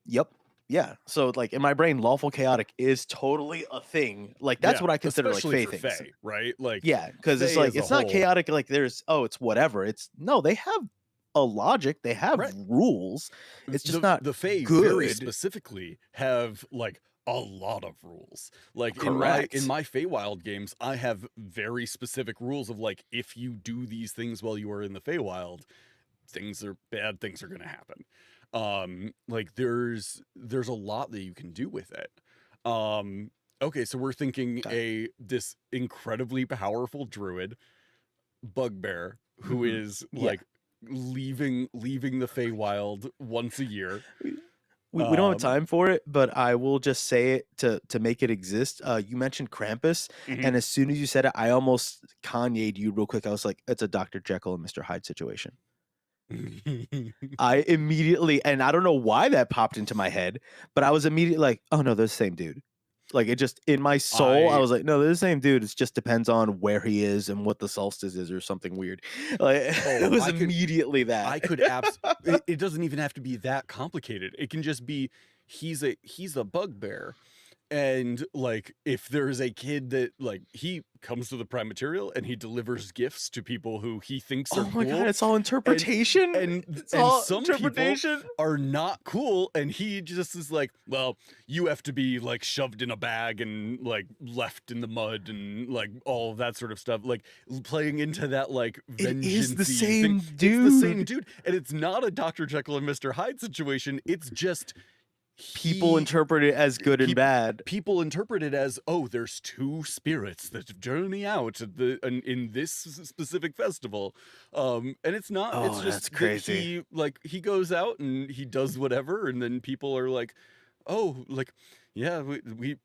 Yep. Yeah, so, like, in my brain, lawful chaotic is totally a thing. Like, that's Yeah, what I consider, like, especially fey for things. Fae, right? Like Yeah, because it's Fae like, as a it's not whole, chaotic like there's, "Oh, it's whatever." It's no, they have a logic, they have right? rules. It's just not The Fae very good. specifically have like a lot of rules. Like in Correct. my Feywild games, I have very specific rules of like if you do these things while you are in the Feywild, bad things are gonna happen. Like there's a lot that you can do with it. Um okay, so we're thinking Okay. a this incredibly powerful druid bugbear who Mhm. is Yeah. like leaving the Feywild once a year. We we don't have Um, time for it, but I will just say it to make it exist. You mentioned Krampus, mhm. and as soon as you said it, I almost Kanye'd you real quick. I was like, "It's a Dr. Jekyll and Mr. Hyde situation." I immediately, and I don't know why that popped into my head, but I was immediately like, "Oh, no, they're the same dude." Like, it just in my soul, I I was like, "No, they're the same dude. It just depends on where he is and what the solstice is or something weird." Like, it oh was immediately that. I could it doesn't even have to be that complicated. It can just be he's a bugbear. And like if there's a kid that like he comes to the prime material and he delivers gifts to people who he thinks are Oh my god, cool, it's all and interpretation. It's and all some people interpretation. are not cool, and he just is like, well, you have to be like shoved in a bag and like left in the mud and like all of that sort of stuff, like playing into that like It is the vengeancey thing. same It's the same dude. dude, and it's not a Dr. Jekyll and Mr. Hyde situation. It's just People he interpret it as good and people bad. people interpret it as, oh, there's two spirits that journey out at in this specific festival, and it's not. It's Oh, that's just that crazy. he goes out and he does whatever, and then people are like, oh, like, yeah,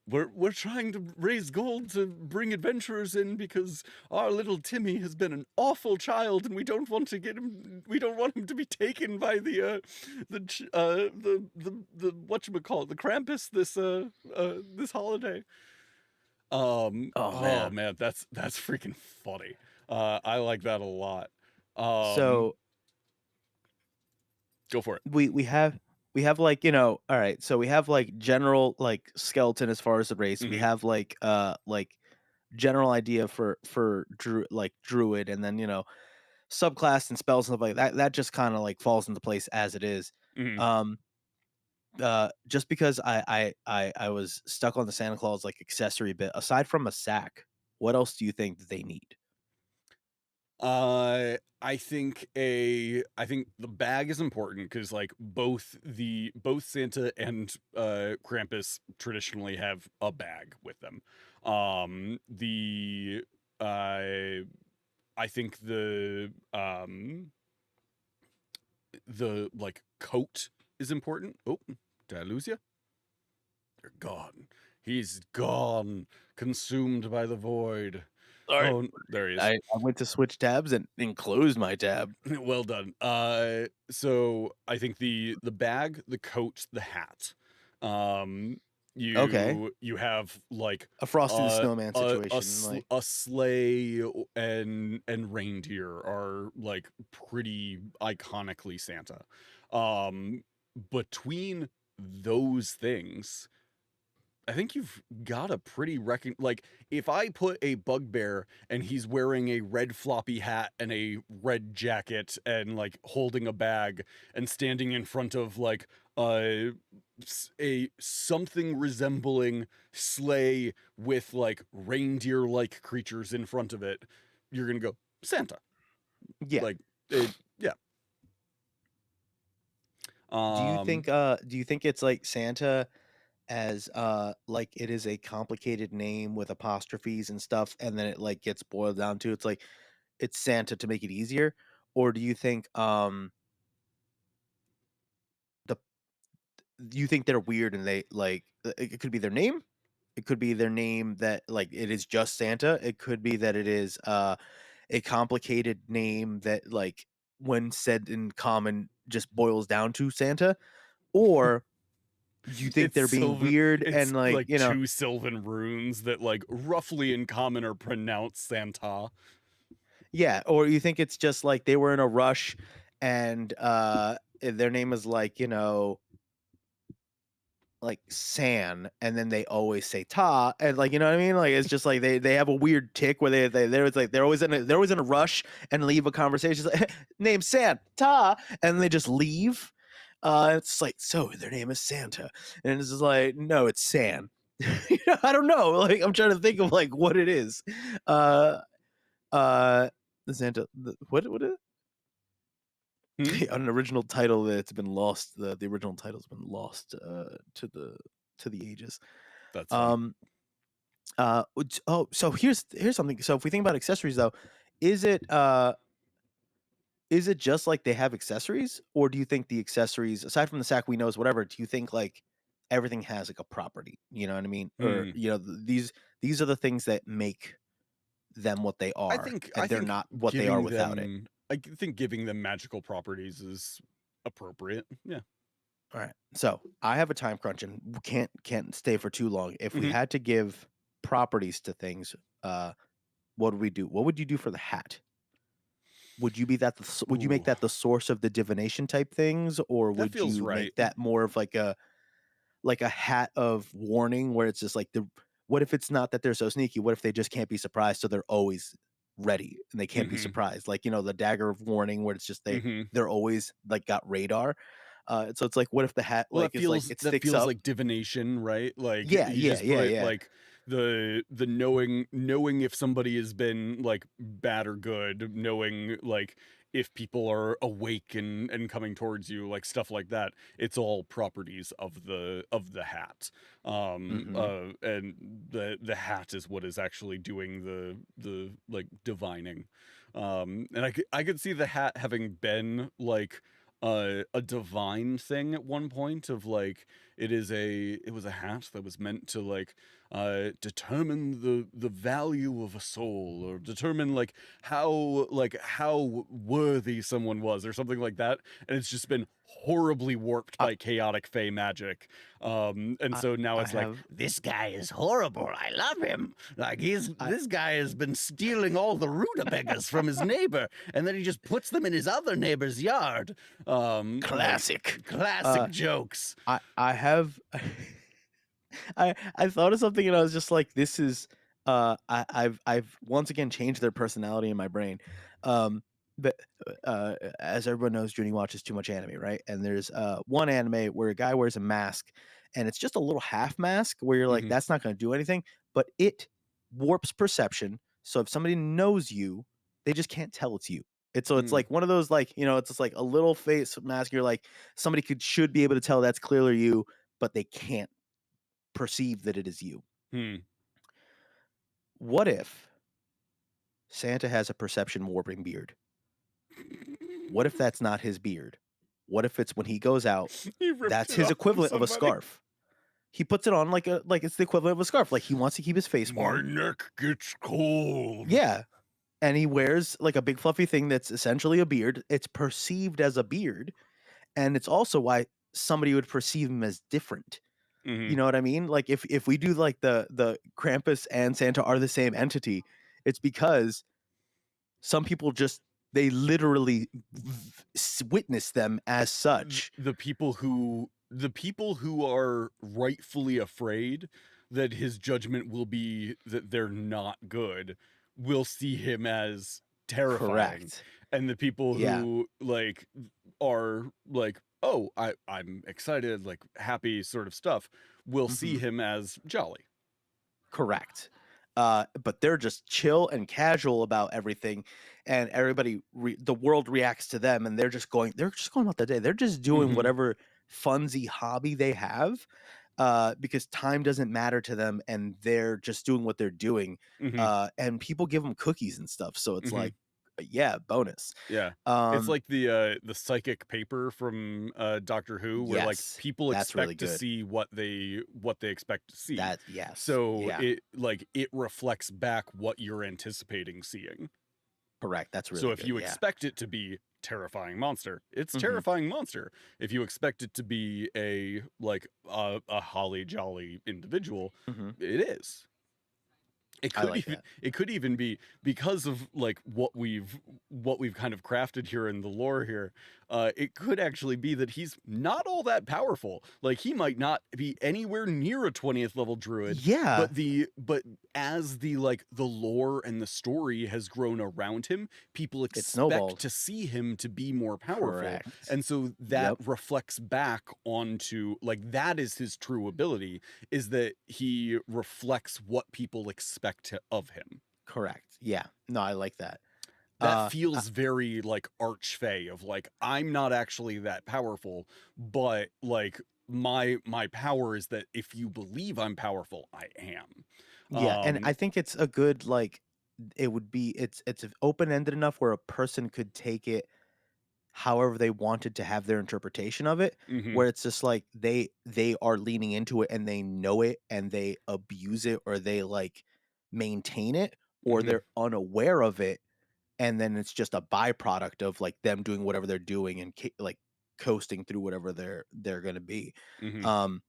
we're trying to raise gold to bring adventurers in because our little Timmy has been an awful child, and we don't want to get him. We don't want him to be taken by the whatchamacallit, the Krampus this holiday. Oh Oh man. man, that's freaking funny. I like that a lot. Um, So go for it. we have like, all right, so we have like general like skeleton as far as the race. We Hmm. have like general idea for druid, and then subclass and spells and stuff like that. That just kind of like falls into place as it is. Hmm. Um just because I was stuck on the Santa Claus like accessory bit, aside from a sack, what else do you think that they need? I think the bag is important because like both Santa and Krampus traditionally have a bag with them. The I think the like coat is important. Oh, did I lose you? You're gone. He's gone, consumed by the void. Sorry. Oh, there he is. I went to switch tabs and closed my tab. Well done. So I think the bag, the coat, the hat. Um, Okay. you have like A Frosty the Snowman situation, like a sleigh and reindeer are like pretty iconically Santa. Um, between those things, I think you've got a pretty like if I put a bugbear and he's wearing a red floppy hat and a red jacket and like holding a bag and standing in front of like a a something resembling sleigh with like reindeer like creatures in front of it, you're going to go Santa. yeah. Like it, yeah. Um Do you think it's like Santa as like it is a complicated name with apostrophes and stuff, and then it like gets boiled down to it's like it's Santa to make it easier? Or the do you think they're weird and they like it could be their name? It could be their name that like it is just Santa. It could be that it is a complicated name that like when said in common just boils down to Santa. Or do you think they're being weird it's and like, like two Sylvan runes that like roughly in common are pronounced Santa. yeah, or you think it's just like they were in a rush and their name is like, like San, and then they always say Ta, and like you know what I mean? Like it's just like they have a weird tick where they're always in a rush and leave a conversation. It's like, name San Ta, and they just leave. It's like so their name is Santa, and it's just like no, it's San. I don't know. Like I'm trying to think of like what it is. Uh, the Santa. What is it? An original title that's been lost. The original title's been lost to the ages. That's fun. So here's something. So if we think about accessories though, is it just like they have accessories, or do you think the accessories aside from the sack we know is whatever? Do you think like everything has like a property? You know what I mean? Or Hmm. you know these are the things that make them what they I are, think and they're not what they are without it. I think giving them magical properties is appropriate. Yeah. All right. So I have a time crunch and can't stay for too long. If we Mhm. had to give properties to things, what would we do? What would you do for the hat? Would you be that? Would you make Ooh, that the source of the divination type things, or that would feels you right. make that more of like a hat of warning, where it's just like the what if it's not that they're so sneaky? What if they just can't be surprised, so they're always ready and they can't be Mhm. surprised? Like you know the dagger of warning, where it's just Mhm. they're always like got radar. So it's like, what if the hat Well, like is like it that sticks feels up? like divination, right? Like Yeah, you yeah, just yeah, put yeah. like the knowing if somebody has been like bad or good, knowing like if people are awake and coming towards you, like stuff like that. It's all properties of the hat. Mm-hmm. And the hat is what is actually doing the like divining. And I could see the hat having been like a divine thing at one point of like it was a hat that was meant to like determine the value of a soul or determine like how worthy someone was or something like that, and it's just been horribly warped I, by chaotic fey magic. And I so now I it's like have this guy is horrible, I love him, like I this guy has been stealing all the rutabagas from his neighbor, and then he just puts them in his other neighbor's yard. Like classic. classic jokes. I have I thought of something and I was just like, this is I've once again changed their personality in my brain. Um, but as everyone knows, Junie watches too much anime, right? And there's one anime where a guy wears a mask, and it's just a little half mask where you're like, Hmm. that's not going to do anything, but it warps perception. So if somebody knows you, they just can't tell it's you. It's Mm, like one of those like you know it's just like a little face mask. You're like somebody should be able to tell that's clearly you, but they can't perceive that it is you. hmm. What if Santa has a perception warping beard? What if that's not his beard? What if it's when he goes out, He ripped that's it his off of equivalent of a somebody. scarf? He puts it on like it's the equivalent of a scarf. Like he wants to keep his face My warm. neck gets cold. Yeah. And he wears like a big fluffy thing that's essentially a beard. It's perceived as a beard. And it's also why somebody would perceive him as different. Hmm. You know what I mean? Like if we do like the Krampus and Santa are the same entity, it's because some people just they literally witness them as such. The people who are rightfully afraid that his judgment will be that they're not good will see him as terrifying, Correct. and the people Yeah. who like are like, oh, I'm excited, like happy sort of stuff, will see Hmm. him as jolly. Correct. But they're just chill and casual about everything, and the world reacts to them, and they're just going about the day. They're just doing Hmm. whatever funsy hobby they have, because time doesn't matter to them, and they're just doing what they're doing. Hmm. And people give them cookies and stuff, so it's Hmm. like, yeah, bonus. Yeah. It's Um, like the psychic paper from Doctor Who, where like yes, people that's really expect to good. see what they expect to see. That yes, So yeah, it reflects back what you're anticipating seeing. correct. That's So really if good. you Yeah. expect it to be terrifying monster, it's Hmm. terrifying monster. If you expect it to be a holly jolly individual, Hmm. it is. I like that. It could even be because of like what we've kind of crafted here in the lore here. it could actually be that he's not all that powerful. Like, he might not be anywhere near a 20th level druid, Yeah, but as the like the lore and the story has grown around him, people it expect snowballed. to see him to be more powerful, Correct. and so that Yep. reflects back onto, like, that is his true ability, is that he reflects what people expect of him. Correct. Yeah. No, I like that. That Uh, feels very like archfey of like, I'm not actually that powerful, but like my power is that if you believe I'm powerful, I am. yeah, and Um I think it's a good like it would be it's open ended enough where a person could take it however they wanted to have their interpretation of it, mhm, where it's just like they are leaning into it and they know it and they abuse it or they like maintain it or mhm, they're unaware of it and then it's just a byproduct of like them doing whatever they're doing and like coasting through whatever they're going to be. mhm, Um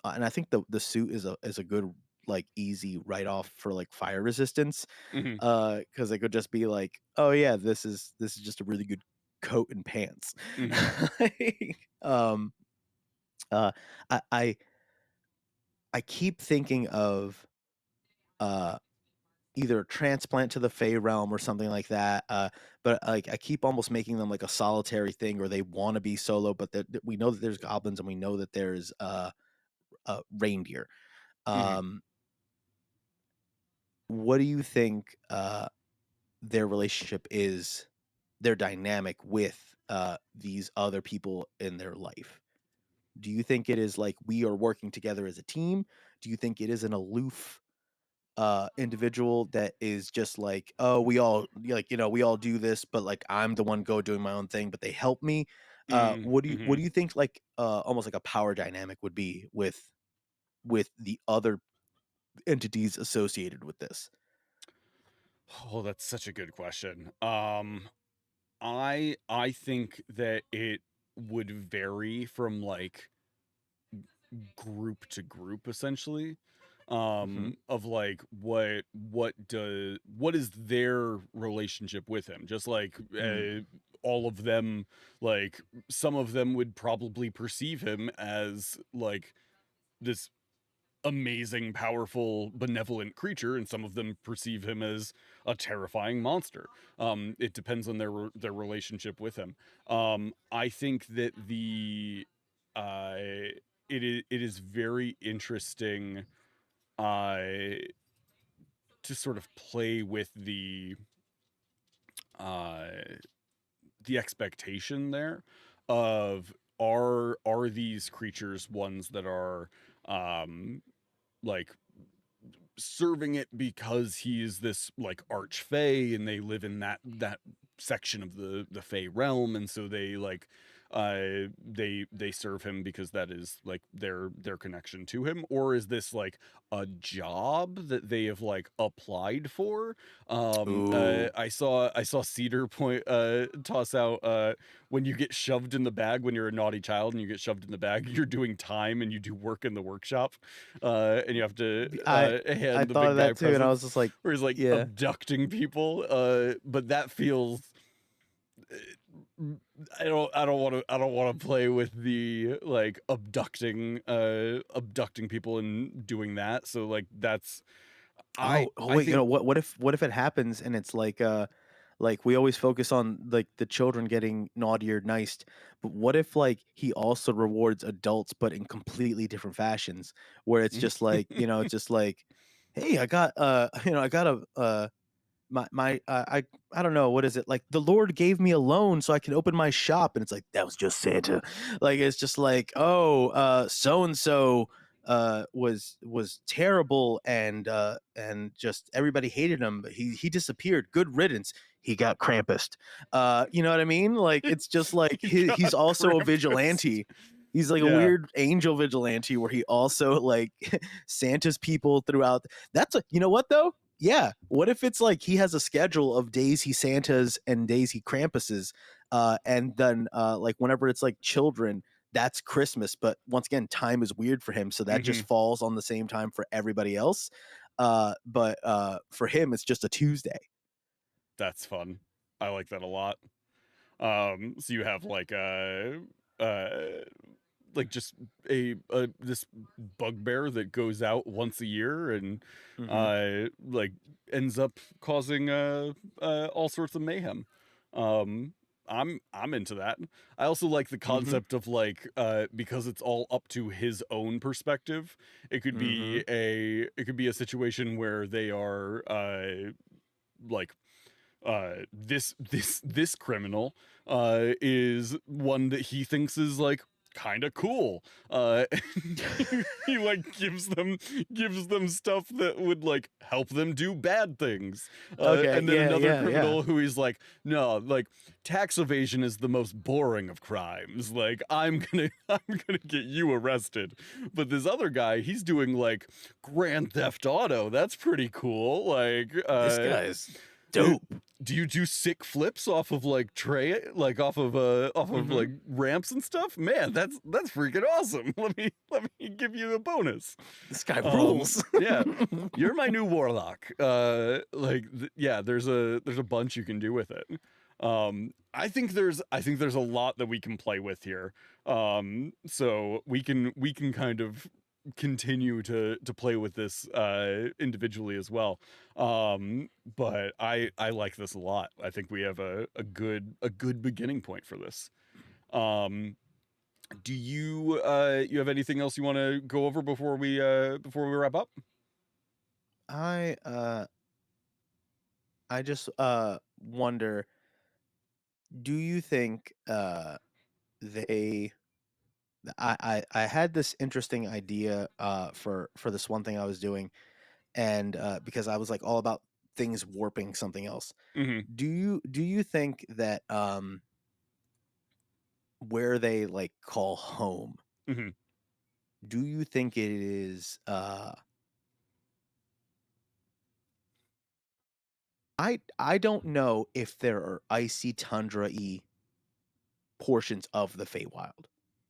and I think the suit is a good like easy write off for like fire resistance mhm, because it could just be like, oh yeah, this is just a really good coat and pants. mhm, Like, uh, I, I I keep thinking of uh either a transplant to the Fey realm or something like that. But like I keep almost making them like a solitary thing, or they want to be solo, but that we know that there's goblins and we know that there's reindeer. mhm. Um, what do you think their relationship is, their dynamic with these other people in their life? Do you think it is like we are working together as a team? Do you think it is an aloof individual that is just like, oh, we all like, we all do this, but like I'm the one doing my own thing, but they help me? Mm, What mhm. do you think like almost like a power dynamic would be with the other entities associated with this? Oh, that's such a good question. I think that it would vary from like group to group, essentially, Hmm. of like what is their relationship with him, just like Mm. all of them, like some of them would probably perceive him as like this amazing, powerful, benevolent creature, and some of them perceive him as a terrifying monster. It depends on their relationship with him. I think that the uh, it is very interesting uh, to sort of play with uh, the expectation there of, are these creatures ones that are um, like serving it because he is this like archfey and they live in that section of the fey realm, and so they like they serve him because that is like their connection to him, or is this like a job that they have like applied for? Ooh. I saw Cedar point toss out, when you get shoved in the bag when you're a naughty child and you get shoved in the bag, you're doing time and you do work in the workshop, and you have to I hand the thought big of guy that too, and I was presents, just like, where he's like yeah. abducting people. But that feels, I don't want to play with the like abducting people and doing that. So like that's I Oh, I wait, think. what if it happens and it's like we always focus on like the children getting naughty or nice, but what if like he also rewards adults but in completely different fashions where it's just like, it's just like, hey, I got I got a my I don't know, what is it, like the Lord gave me a loan so I can open my shop, and it's like that was just Santa. Like it's just like, oh, so and so was terrible and just everybody hated him, but he disappeared, good riddance, he got Krampused. You know what I mean? Like it's just like He got he's also a Krampus. vigilante. He's like a Yeah. weird angel vigilante where he also like Santa's people throughout. That's a, you know what though, yeah. What if it's like he has a schedule of days he Santas and days he Krampuses, and then like whenever it's like children, that's Christmas. But once again, time is weird for him, so that just Hmm. falls on the same time for everybody else. But for him, it's just a Tuesday. That's fun. I like that a lot. So you have uh like just a this bugbear that goes out once a year and Mhm. like ends up causing all sorts of mayhem. Um I'm into that. I also like the Mhm. concept of like because it's all up to his own perspective. Mhm. It could be a situation where they are like this criminal is one that he thinks is like kind of cool. He like gives them stuff that would like help them do bad things. Okay. And then Yeah. another Yeah. Yeah. criminal who he's like, no, like tax evasion is the most boring of crimes. Like I'm gonna get you arrested. But this other guy, he's doing like Grand Theft Auto. That's pretty cool. Like This guy's uh, dope. do you do sick flips off of like off of Mhm. like ramps and stuff? Man, that's freaking awesome. Let me give you a bonus. This guy rules. Yeah, you're my new warlock. Yeah, there's a bunch you can do with it. I think there's a lot that we can play with here. So we can kind of continue to play with this individually as well. But I like this a lot. I think we have a good beginning point for this. Um, do you you have anything else you want to go over before we wrap up? I uh I just wonder, do you think they I had this interesting idea for this one thing I was doing, and because I was like all about things warping something else. Hmm. Do you think that where they like call home, Hmm. do you think it is I don't know if there are icy tundra-y portions of the Feywild,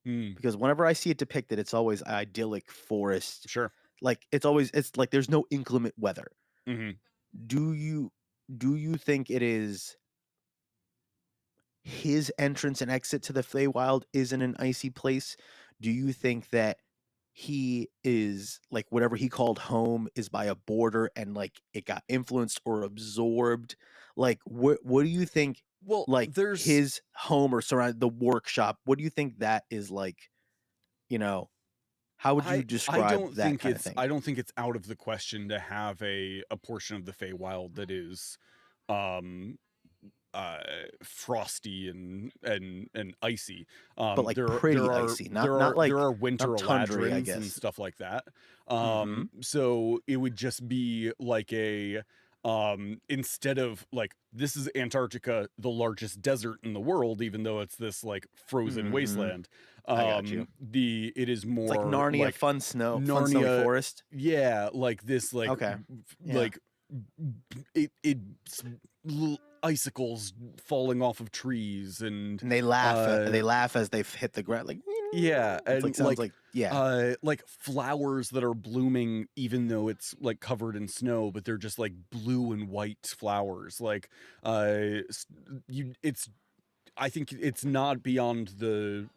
Mm, because whenever I see it depicted, it's always idyllic forest. sure. Like it's like there's no inclement weather. Hmm. Do you do you think it is his entrance and exit to the Feywild is in an icy place? Do you think that he is like whatever he called home is by a border and like it got influenced or absorbed? Like what do you think Well, like there's his home or surround the workshop? What do you think that is like, you know, how would you describe that kind of thing? I don't think it's out of the question to have a portion of the Feywild that is um uh frosty and icy. But like pretty icy, There like are winter not tundra, I eladrins and guess. stuff like that. Mhm. So it would just be like a instead of like this is Antarctica, the largest desert in the world, even though it's this like frozen Mhm. wasteland. I got you. The it is It's like more Narnia, like fun snowy Narnia, forest. yeah, like this Okay. Yeah. like it's icicles falling off of trees and And they uh laugh as they hit the ground, like, yeah, it's like and sounds like yeah. like flowers that are blooming even though it's like covered in snow, but they're just like blue and white flowers. Like s- you it's I think it's not beyond the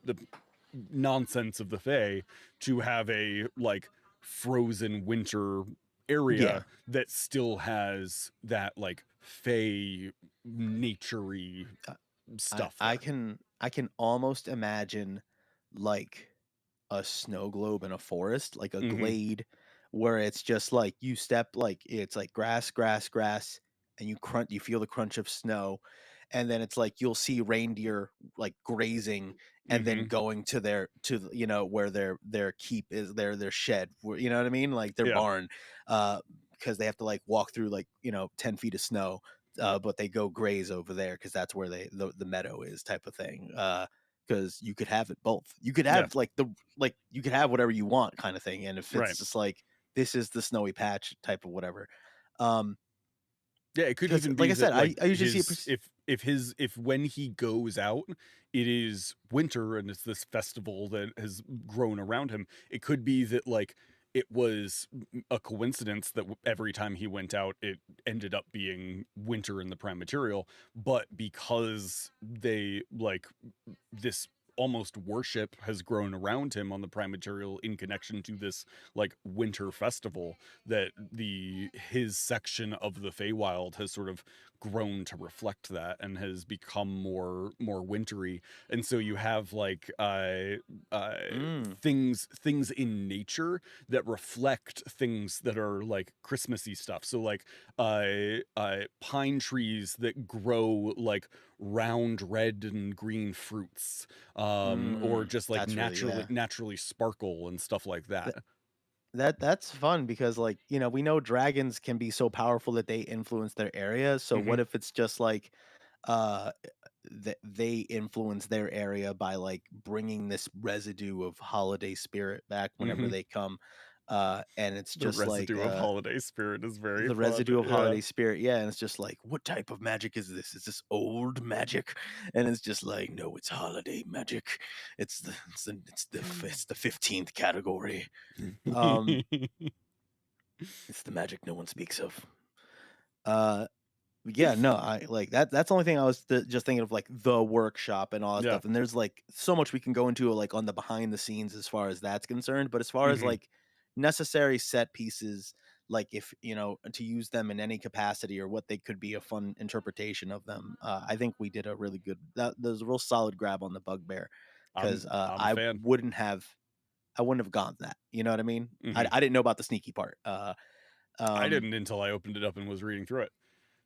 nonsense of the Fae to have a like frozen winter Yeah. area that still has that like Fae naturey Uh, stuff there. I can almost imagine like a snow globe in a forest, like a Hmm. glade where it's just like you step like it's like grass, grass, grass, and you feel the crunch of snow, and then it's like you'll see reindeer like grazing and then Hmm. going to you know where their keep is their shed, you know what I mean, like their Yeah. barn, because they have to like walk through like 10 feet of snow, but they go graze over there because that's where the meadow is type of thing. Because you could have it both. You could Yeah. have like you could have whatever you want kind of thing. And if Right. it's just like this is the snowy patch type of whatever. Um Yeah, it could because even like be I said, that like I usually see it his if when he goes out, it is winter and it's this festival that has grown around him. It could be that like it was a coincidence that every time he went out, it ended up being winter in the prime material. But because they like this almost worship has grown around him on the prime material in connection to this like winter festival, that his section of the Feywild has sort of grown to reflect that and has become more wintry. And so you have like things in nature that reflect things that are like Christmassy stuff. So like pine trees that grow like round red and green fruits, or just like That's really, yeah. naturally sparkle and stuff like that. That's fun because, like, we know dragons can be so powerful that they influence their area. So Hmm. what if it's just like, uh, they influence their area by like bringing this residue of holiday spirit back whenever Hmm. they come, and it's The just like, residue of holiday spirit is very the fun. residue of Yeah. holiday spirit, yeah, and it's just like, what type of magic is this? Is this old magic? And it's just like, no, it's holiday magic. It's the 15th category. Um, it's the magic no one speaks of. Uh, yeah, no, I like that. That's the only thing I was just thinking of, like the workshop and all that Yeah. stuff. And there's like so much we can go into, like on the behind the scenes as far as that's concerned. But as far as Hmm. like necessary set pieces, like if to use them in any capacity or what they could be a fun interpretation of them, I think we did a really good. There's a real solid grab on the bugbear because I'm a fan. I wouldn't have gone that. You know what I mean? Hmm. I didn't know about the sneaky part. I Um, didn't until I opened it up and was reading through it.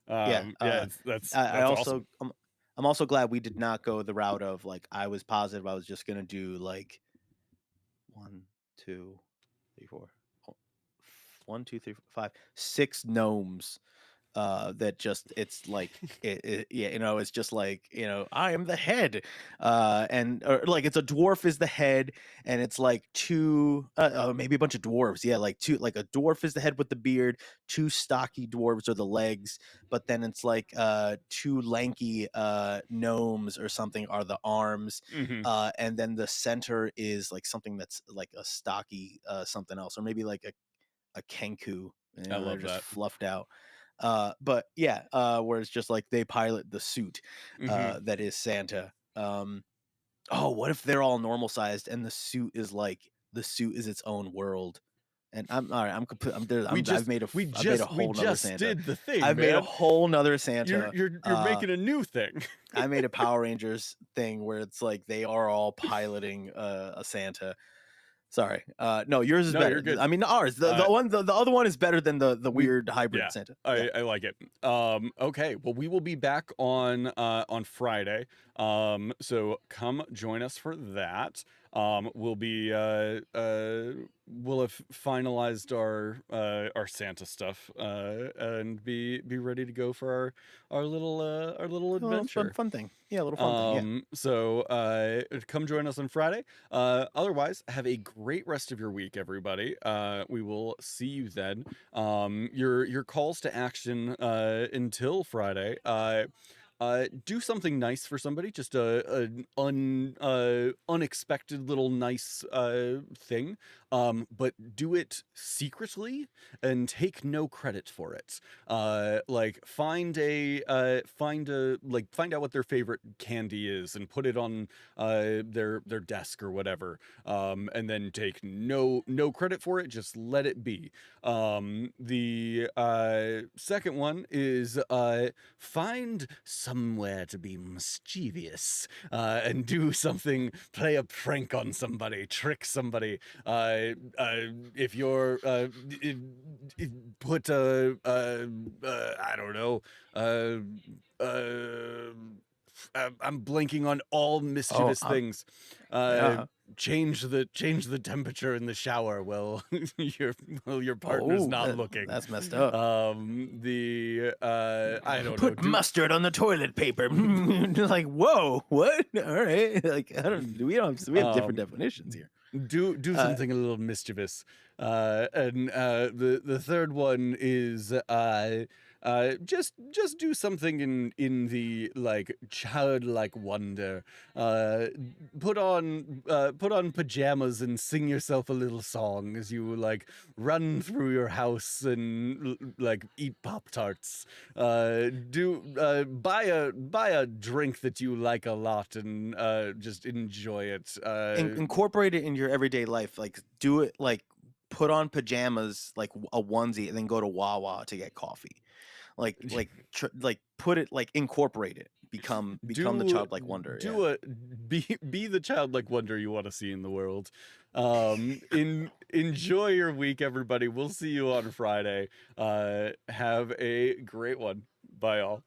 yeah. Yeah, I that's awesome. also I'm also glad we did not go the route of like I was positive I was just gonna do like one, two, three, four, oh, 6 gnomes that just it's like yeah, it's just like, I am the head, and or like it's a dwarf is the head, and it's like two maybe a bunch of dwarves, yeah, like two, like a dwarf is the head with the beard, two stocky dwarves are the legs, but then it's like two lanky gnomes or something are the arms, Hmm. and then the center is like something that's like a stocky something else, or maybe like a kenku, I they're love just that. fluffed out. But yeah, where it's just like they pilot the suit Hmm. that is Santa. Oh, what if they're all normal sized and the suit is its own world? And I'm all right. I'm complete. I'm there. We I've just made a we whole nother just Santa. did the thing, I've made a man. whole nother Santa. You're making a new thing. I made a Power Rangers thing where it's like they are all piloting a Santa. Sorry. No, yours is No, you're better. good. I mean, ours. Uh, The other one is better than the we weird hybrid Yeah, Santa. Yeah. I like it. Okay, well, we will be back on Friday, so come join us for that. We'll be we'll have finalized our Santa stuff, and be ready to go for our little Well, adventure. fun thing. Yeah, a little fun thing. Yeah. So come join us on Friday. Otherwise, have a great rest of your week, everybody. We will see you then. Your calls to action until Friday. Do something nice for somebody, just an unexpected little nice thing, but do it secretly and take no credit for it. Like find out what their favorite candy is and put it on their desk or whatever, and then take no credit for it. Just let it be. The second one is find somewhere to be mischievous, and do something, play a prank on somebody, trick somebody. If you're put I don't know, I'm blanking on all Oh, mischievous things. yeah. Change the temperature in the shower. Well, your partner's Oh, not looking. that's messed up. The I don't know. Put mustard on the toilet paper. Like, whoa, what? All right. Like, I don't. We have different Um, definitions here. do Uh, something a little mischievous. And the third one is just do something in the like childlike wonder. Uh, put on pajamas and sing yourself a little song as you like run through your house and like eat Pop-Tarts. Buy a drink that you like a lot and just enjoy it. Incorporate it in your everyday life. Like do it like put on pajamas like a onesie and then go to Wawa to get coffee. Like put it like incorporate it. Become the childlike wonder. Do a be the childlike wonder you want to see in the world. Enjoy your week, everybody. We'll see you on Friday. Have a great one. Bye, all.